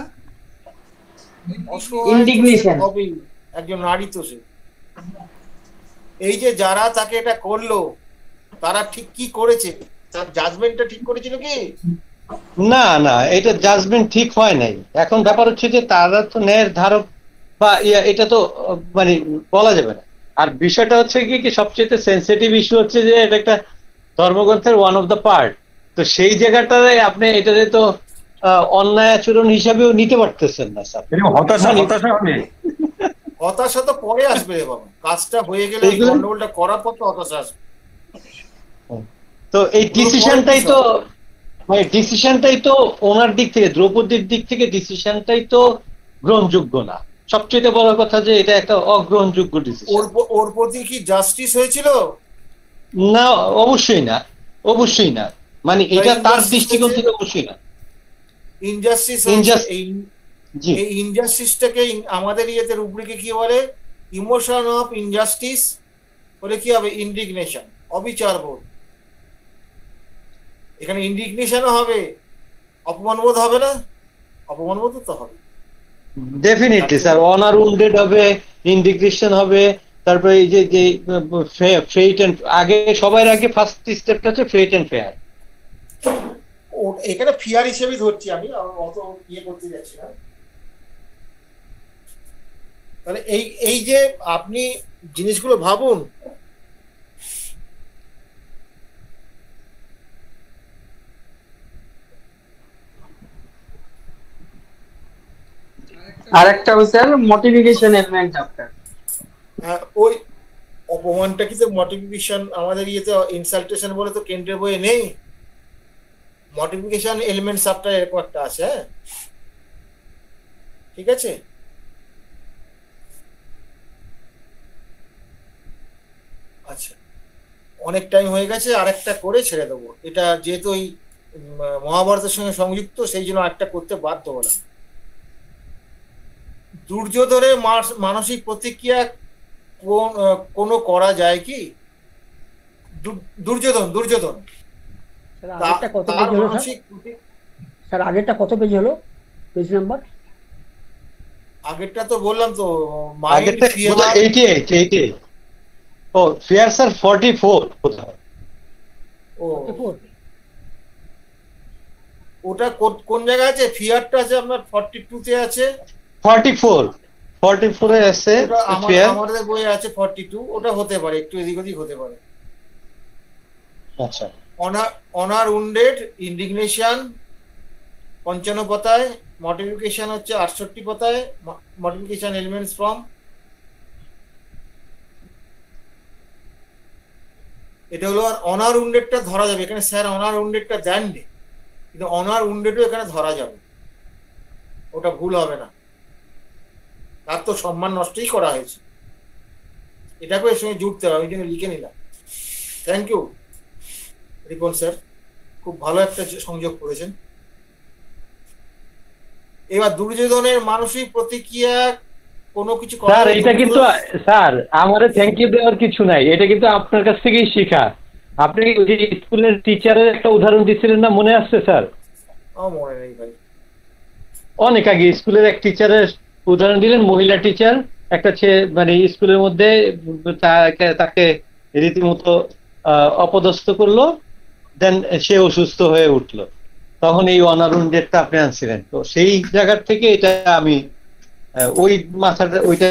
[SPEAKER 2] একজন নারী তো সে। এই যে যারা তাকে এটা করলো তারা ঠিক কি করেছে? তার জাজমেন্টটা ঠিক করেছিল কি?
[SPEAKER 10] না না, এটা জাজমেন্ট ঠিক হয় নাই। এখন ব্যাপার হচ্ছে যে তারা তো ন্যায়ের ধারক বা এটা তো মানে বলা যাবে না। আর বিষয়টা হচ্ছে কি সবচেয়ে সেন্সিটিভ ইস্যু হচ্ছে যে এটা একটা ধর্মগ্রন্থের ওয়ান অফ দ্য পার্ট। তো সেই জায়গাটারে আপনি এটাতে তো অন্যায় আচরণ হিসাবেও নিতে পারতেছেন না স্যার।
[SPEAKER 2] হতাশা তো পরে আসবে বাবা, কাজটা হয়ে গেলে গন্ডগোলটা করার পর তো হতাশা আসবে।
[SPEAKER 10] তো এই ডিসিশনটাই তো ওনার দিক থেকে, দ্রৌপদীর দিক থেকে ডিসিশনটাই তো গ্রহণযোগ্য না। সবচেয়ে বড় কথা যে এটা একটা অগ্রহণযোগ্য ডিসিশন।
[SPEAKER 2] ওর প্রতি কি জাস্টিস হয়েছিল?
[SPEAKER 10] না, অবশ্যই না, অবশ্যই না। মানে এটা তার দৃষ্টিকোণ থেকে অবশ্যই না।
[SPEAKER 2] এই ইনজাস্টিসটাকে আমাদের ইয়েতে রুব্রিকে কি বলে? ইমোশন অফ ইনজাস্টিস বলে কি হবে? ইন্ডিগনেশন, অবিচার বোধ। এখানে ইন্ডিগনেশনও হবে, অপমানবোধ হবে না? অপমানবোধ তো হবে
[SPEAKER 10] ডেফিনেটলি স্যার। অনার উন্ডেড হবে, ইন্ডিগনেশন হবে, তারপরে এই যে ফেট এন্ড, আগে সবার আগে ফার্স্ট স্টেপটা হচ্ছে ফেট এন্ড ফেয়ার।
[SPEAKER 2] এখানে ফিয়ার হিসেবে ধরছি আমি, অত ইয়ে করতে যাচ্ছি না। তাহলে এই যে আপনি জিনিসগুলো ভাবুন,
[SPEAKER 1] আরেকটা হচ্ছে মোটিভেশন এলিমেন্ট আপনার।
[SPEAKER 2] ওই অপমানটা কি তো মোটিভেশন আমাদের ইয়েতে ইনসাল্টেশন বলে তো কেন্দ্রের বইয়ে নেই। মোটিফিকেশন এলিমেন্টস আপনার এরকম একটা আছে। হ্যাঁ, ঠিক আছে। আচ্ছা, অনেক টাইম হয়ে গেছে, আরেকটা করে ছেড়ে দেবো। এটা যেহেতু ওই মহাভারতের সঙ্গে সংযুক্ত, সেই জন্য একটা করতে বাধ্য হলাম। দুর্যোধনের মানসিক প্রতিক্রিয়া কোনো করা যায় কি? দুর্যোধন
[SPEAKER 12] স্যার আগেরটা কত পেজ হলো? পেজ নাম্বার
[SPEAKER 2] আগেরটা তো বললাম তো,
[SPEAKER 10] আগেরটা 88 ও ফিয়ার স্যার 44 কোথায়?
[SPEAKER 2] ও ওটা কোন জায়গায় আছে? ফিয়ারটা আছে আপনার 42 তে আছে,
[SPEAKER 10] 44 এ আছে
[SPEAKER 2] আমাদের বইয়ে আছে 42। ওটা হতে পারে, একটু এদিক ওদিক হতে পারে।
[SPEAKER 10] আচ্ছা,
[SPEAKER 2] অনার উন্ডেড ইন্ডিগনেশন 55 পাতায়, মডিফিকেশন হচ্ছে 68 পাতায়, মডিফিকেশন এলিমেন্টস ফ্রম। এটা হলো অনার উন্ডেডটা ধরা যাবে এখানে। স্যার অনার উন্ডেডটা দেননি, কিন্তু অনার উন্ডেডও এখানে ধরা যাবে, ওটা ভুল হবে না। তার তো সম্মান নষ্টই করা হয়েছে, এটাকেও এর সঙ্গে জুড়তে হবে, আমি জন্য লিখে নিলাম। থ্যাংক ইউ রিপন স্যার, খুব ভালো একটা সংযোগ করেছেন। এবার দুর্যোধনের মানসিক প্রতিক্রিয়া কোনো কিছু
[SPEAKER 10] স্যার এটা কিন্তু স্যার আমারে থ্যাংক ইউ দেওয়ার কিছু নাই, এটা কিন্তু আপনার কাছ থেকেই শেখা। আপনি যে স্কুলের টিচারের একটা উদাহরণ দিচ্ছিলেন না, মনে আসছে স্যার?
[SPEAKER 2] মনে নেই ভাই,
[SPEAKER 10] অনেক আগে স্কুলের এক টিচারের উদাহরণ দিলেন, মহিলা টিচার, একটা মানে স্কুলের মধ্যে তাকে রীতিমতো অপদস্থ করলো, দেন সে অসুস্থ হয়ে উঠলো, তখন এই অনারুণটা আপনি আনছিলেন। তো সেই জায়গার থেকে এটা আমি ওই মাথাটা ওইটা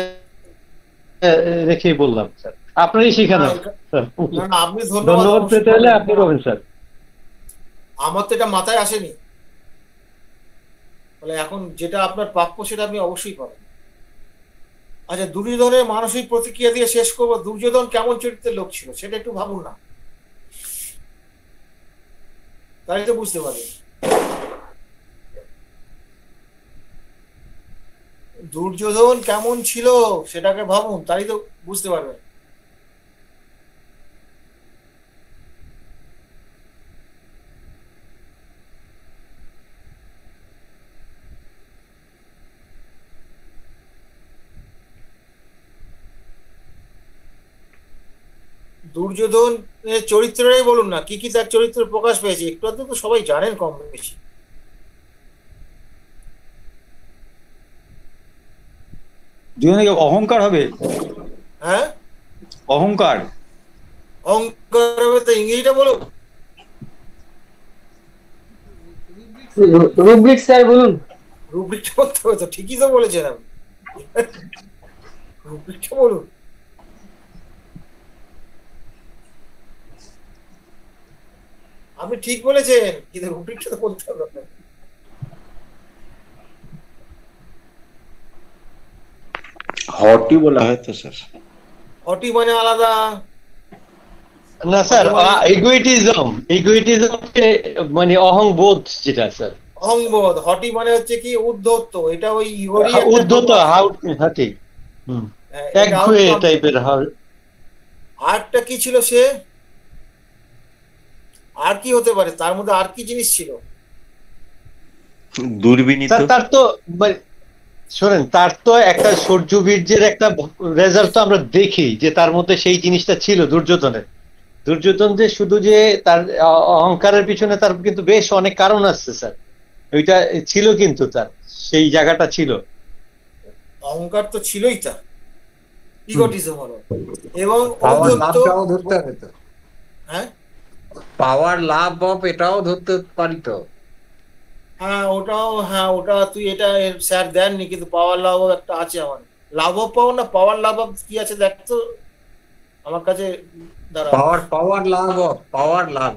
[SPEAKER 10] রেখেই বললাম স্যার, আপনারই শেখানো।
[SPEAKER 2] আপনি
[SPEAKER 10] ধন্যবাদ পেতে হলে আপনি পাবেন স্যার।
[SPEAKER 2] আমার তো এটা মাথায় আসেনি, তাহলে এখন যেটা আপনার প্রাপ্য সেটা আপনি অবশ্যই পাবেন। আচ্ছা, দুর্যোধনের মানসিক প্রতিক্রিয়া দিয়ে শেষ করবো। দুর্যোধন কেমন চরিত্রের লোক ছিল সেটা একটু ভাবুন না, তাই তো বুঝতে পারবেন। দুর্যোধন কেমন ছিল সেটাকে ভাবুন, তাই তো বুঝতে পারবেন। দুর্যোধন চরিত্রটাই বলুন না, কি কি তার চরিত্র প্রকাশ পেয়েছে, একটু আধটু তো সবাই জানেন কম বেশি।
[SPEAKER 9] অহংকার হবে।
[SPEAKER 2] হ্যাঁ,
[SPEAKER 9] অহংকার
[SPEAKER 2] অহংকার হবে তো ইংরেজিটা বলুন।
[SPEAKER 1] রুব্রিক স্যার বলুন।
[SPEAKER 2] রুব্রিকটা বলতে হবে তো, ঠিকই তো বলেছেন আপনি, রুব্রিকটা বলুন। আপনি ঠিক বলেছেন, কিন্তু রুব্রিকটা তো বলতে হবে।
[SPEAKER 5] হটি বলা হয় তো স্যার।
[SPEAKER 2] হটি মানে আলাদা
[SPEAKER 10] না স্যার, ইগোইটিজম মানে অহংবোধ যেটা স্যার,
[SPEAKER 2] অহংবোধ। হটি মানে হচ্ছে কি উদ্ধত্ত, এটা ওই ইগোরই
[SPEAKER 10] উদ্ধত হাতি একঘেয়ে টাইপের।
[SPEAKER 2] আরটা কি ছিল সে, আর কি হতে পারে তার মধ্যে, আর কি জিনিস ছিল?
[SPEAKER 5] দুর্বিনীত।
[SPEAKER 10] তার তো শোনেন, তার তো একটা সূর্য বীর্যের একটা রেজাল্ট তো আমরা দেখি যে তার মধ্যে সেই জিনিসটা ছিল দুর্যোধনের। দুর্যোধন যে শুধু যে তার অহংকারের পিছনে তার কিন্তু বেশ অনেক কারণ আছে স্যার, ওইটা ছিল কিন্তু তার সেই জায়গাটা ছিল।
[SPEAKER 2] অহংকার তো ছিলই তার, ইগোটিজম হলো, এবং
[SPEAKER 3] ধরতে হবে তো।
[SPEAKER 2] হ্যাঁ,
[SPEAKER 3] পাওয়ার লাভ অফ এটাও ধরতে পারি তো।
[SPEAKER 2] হ্যাঁ ওটাও, হ্যাঁ ওটা তুই এটা স্যার দেননি, কিন্তু পাওয়ার লাভ একটা আছে আমার। লাভ অফ পাওয়ার না পাওয়ার লাভ অফ কি আছে দেখ তো আমার কাছে, দাঁড়া।
[SPEAKER 3] পাওয়ার লাভ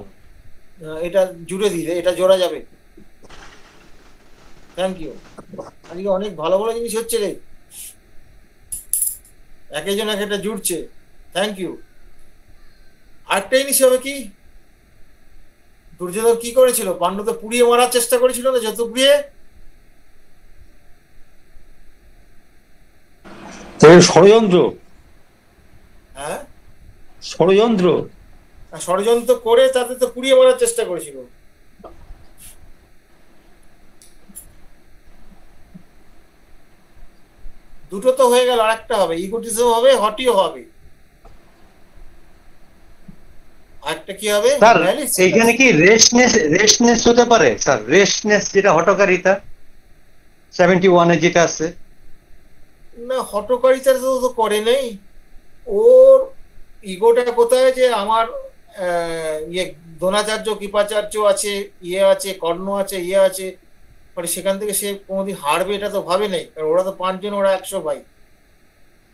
[SPEAKER 2] এটা জুড়ে দিলে এটা জোড়া যাবে। থ্যাংক ইউ, আজকে অনেক ভালো ভালো জিনিস হচ্ছে রে, এক একজন এক একটা জুড়ছে। Thank you. আরেকটা জিনিস হবে কি, দুর্যোধন কি করেছিল? পাণ্ডবকে পুড়িয়ে মারার চেষ্টা করেছিল না, যত পুড়িয়ে
[SPEAKER 9] ষড়যন্ত্র।
[SPEAKER 2] হ্যাঁ,
[SPEAKER 9] ষড়যন্ত্র
[SPEAKER 2] করে তাতে তো পুড়িয়ে মারার চেষ্টা করেছিল। দুটো তো হয়ে গেল, আরেকটা হবে ইগোটিজম হবে, হটিও হবে। আরেকটা কি হবে
[SPEAKER 10] স্যার? এইখানে কি রেশনেস হতে পারে স্যার? রেশনেস যেটা হঠকারিতা 71 এ যেটা আছে
[SPEAKER 2] না, হটকারিতা তো করে নেই। ওর ইগোটা কোথায় যে আমার ইয়ে দ্রোণাচার্য, কৃপাচার্য আছে, আছে, কর্ণ আছে, আছে, মানে সেখান থেকে সে কোনোদিন হারবে এটা তো ভাবে নেই, কারণ ওরা তো 5 জন, ওরা 100 ভাই।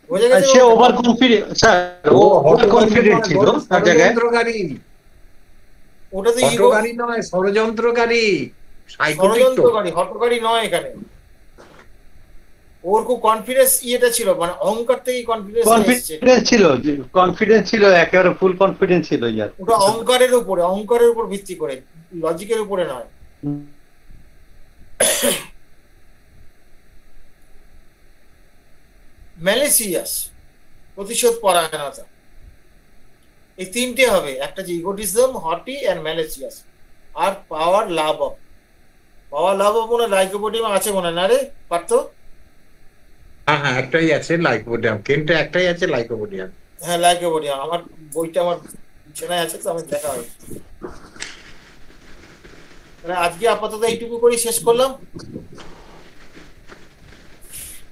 [SPEAKER 2] বোঝা গেছে?
[SPEAKER 10] সে ওভার কনফিডেন্ট স্যার, ও ওভার কনফিডেন্ট ছিল তার জায়গায়।
[SPEAKER 2] ওটা তো
[SPEAKER 3] হঠকারী নয়, ষড়যন্ত্রকারী,
[SPEAKER 2] ষড়যন্ত্রকারী, হঠকারী নয় এখানে। ওর খুব কনফিডেন্স ইয়েটা ছিল, মানে অহংকার থেকেই
[SPEAKER 10] কনফিডেন্স ছিল একেবারে ফুল কনফিডেন্স ছিল ইয়ার।
[SPEAKER 2] ওটা অহংকারের উপর ভিত্তি করে, লজিকের উপরে নয়। ম্যালেসিয়াস, প্রতিশোধ পরায়ণতা, এই তিনটে হবে, একটা যে ইগোটিজম, হটি এন্ড ম্যালেসিয়াস। আর পাওয়ার লাভ অফ মনে লাইকোপোডিয়াম আছে মনে না রে পার্থ?
[SPEAKER 3] হ্যাঁ একটাই আছে লাইকোপোডিয়াম, কিন্তু একটাই আছে লাইকোপোডিয়াম।
[SPEAKER 2] হ্যাঁ লাইকোপোডিয়াম, আমার বইটা আমার চেনাই আছে তো, আমি দেখা হয়। আজকে আপাতত এইটুকু করে শেষ করলাম।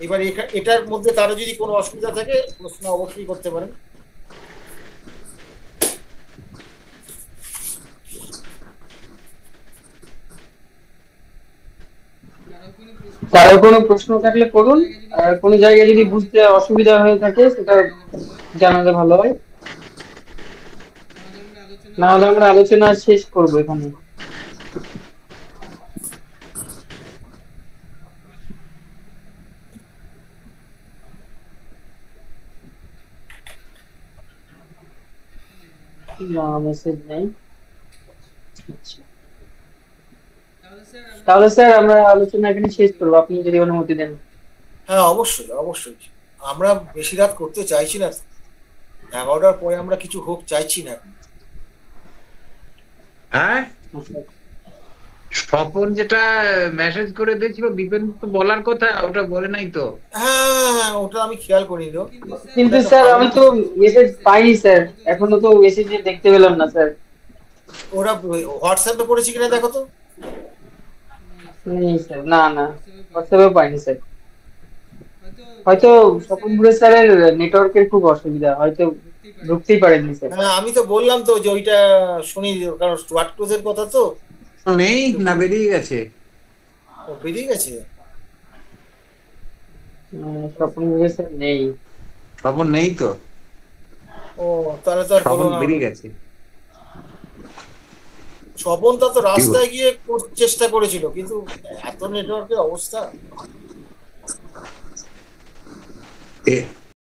[SPEAKER 2] এবার এটার মধ্যে কারো যদি কোনো অসুবিধা থাকে প্রশ্ন অবশ্যই করতে পারেন।
[SPEAKER 1] কারো কোনো প্রশ্ন থাকলে করুন, আর কোনো জায়গায় যদি বুঝতে অসুবিধা হয়ে থাকে সেটা জানালে ভালো হয়, না হলে আমরা আলোচনা শেষ করবো এখানে। না, মেসেজ নেই। তাহলে স্যার আমরা আলোচনা এখানে শেষ করবো, আপনি যদি অনুমতি দেন।
[SPEAKER 2] হ্যাঁ অবশ্যই অবশ্যই, আমরা বেশি রাত করতে চাইছি না, 11টার পরে আমরা কিছু হোক চাইছি না।
[SPEAKER 3] হ্যাঁ স্বপন যেটা মেসেজ করে দিয়েছিল দীপেন তো বলার কথা, ওটা বলে নাই তো।
[SPEAKER 2] হ্যাঁ ওটা আমি খেয়াল করিনি।
[SPEAKER 1] কিন্তু স্যার আমি তো মেসেজ পাইনি স্যার, এখনো তো মেসেজ দেখতে পেলাম না স্যার।
[SPEAKER 2] ওরা হোয়াটসঅ্যাপে পড়েছি কিনা দেখো তো।
[SPEAKER 1] নেই স্যার, না হোয়াটসঅ্যাপে পাইনি স্যার। হয়তো স্বপনপুরে স্যারের নেটওয়ার্কের খুব অসুবিধা, হয়তো ঢুকতেই পারেননি স্যার।
[SPEAKER 2] হ্যাঁ আমি তো বললাম তো যে ওইটা শুনি, কারণ স্টুয়ার্ট ক্লোজের কথা তো।
[SPEAKER 3] নেই না, বেরিয়ে গেছে।
[SPEAKER 2] ও বেরিয়ে গেছে?
[SPEAKER 1] স্বপনপুরে স্যার নেই।
[SPEAKER 3] স্বপন নেই তো।
[SPEAKER 2] ও তাহলে তো আর
[SPEAKER 3] স্বপন বেরিয়ে গেছে।
[SPEAKER 2] স্বপন তো রাস্তায় গিয়ে চেষ্টা করেছিল, কিন্তু এত নেটওয়ার্কের অবস্থা।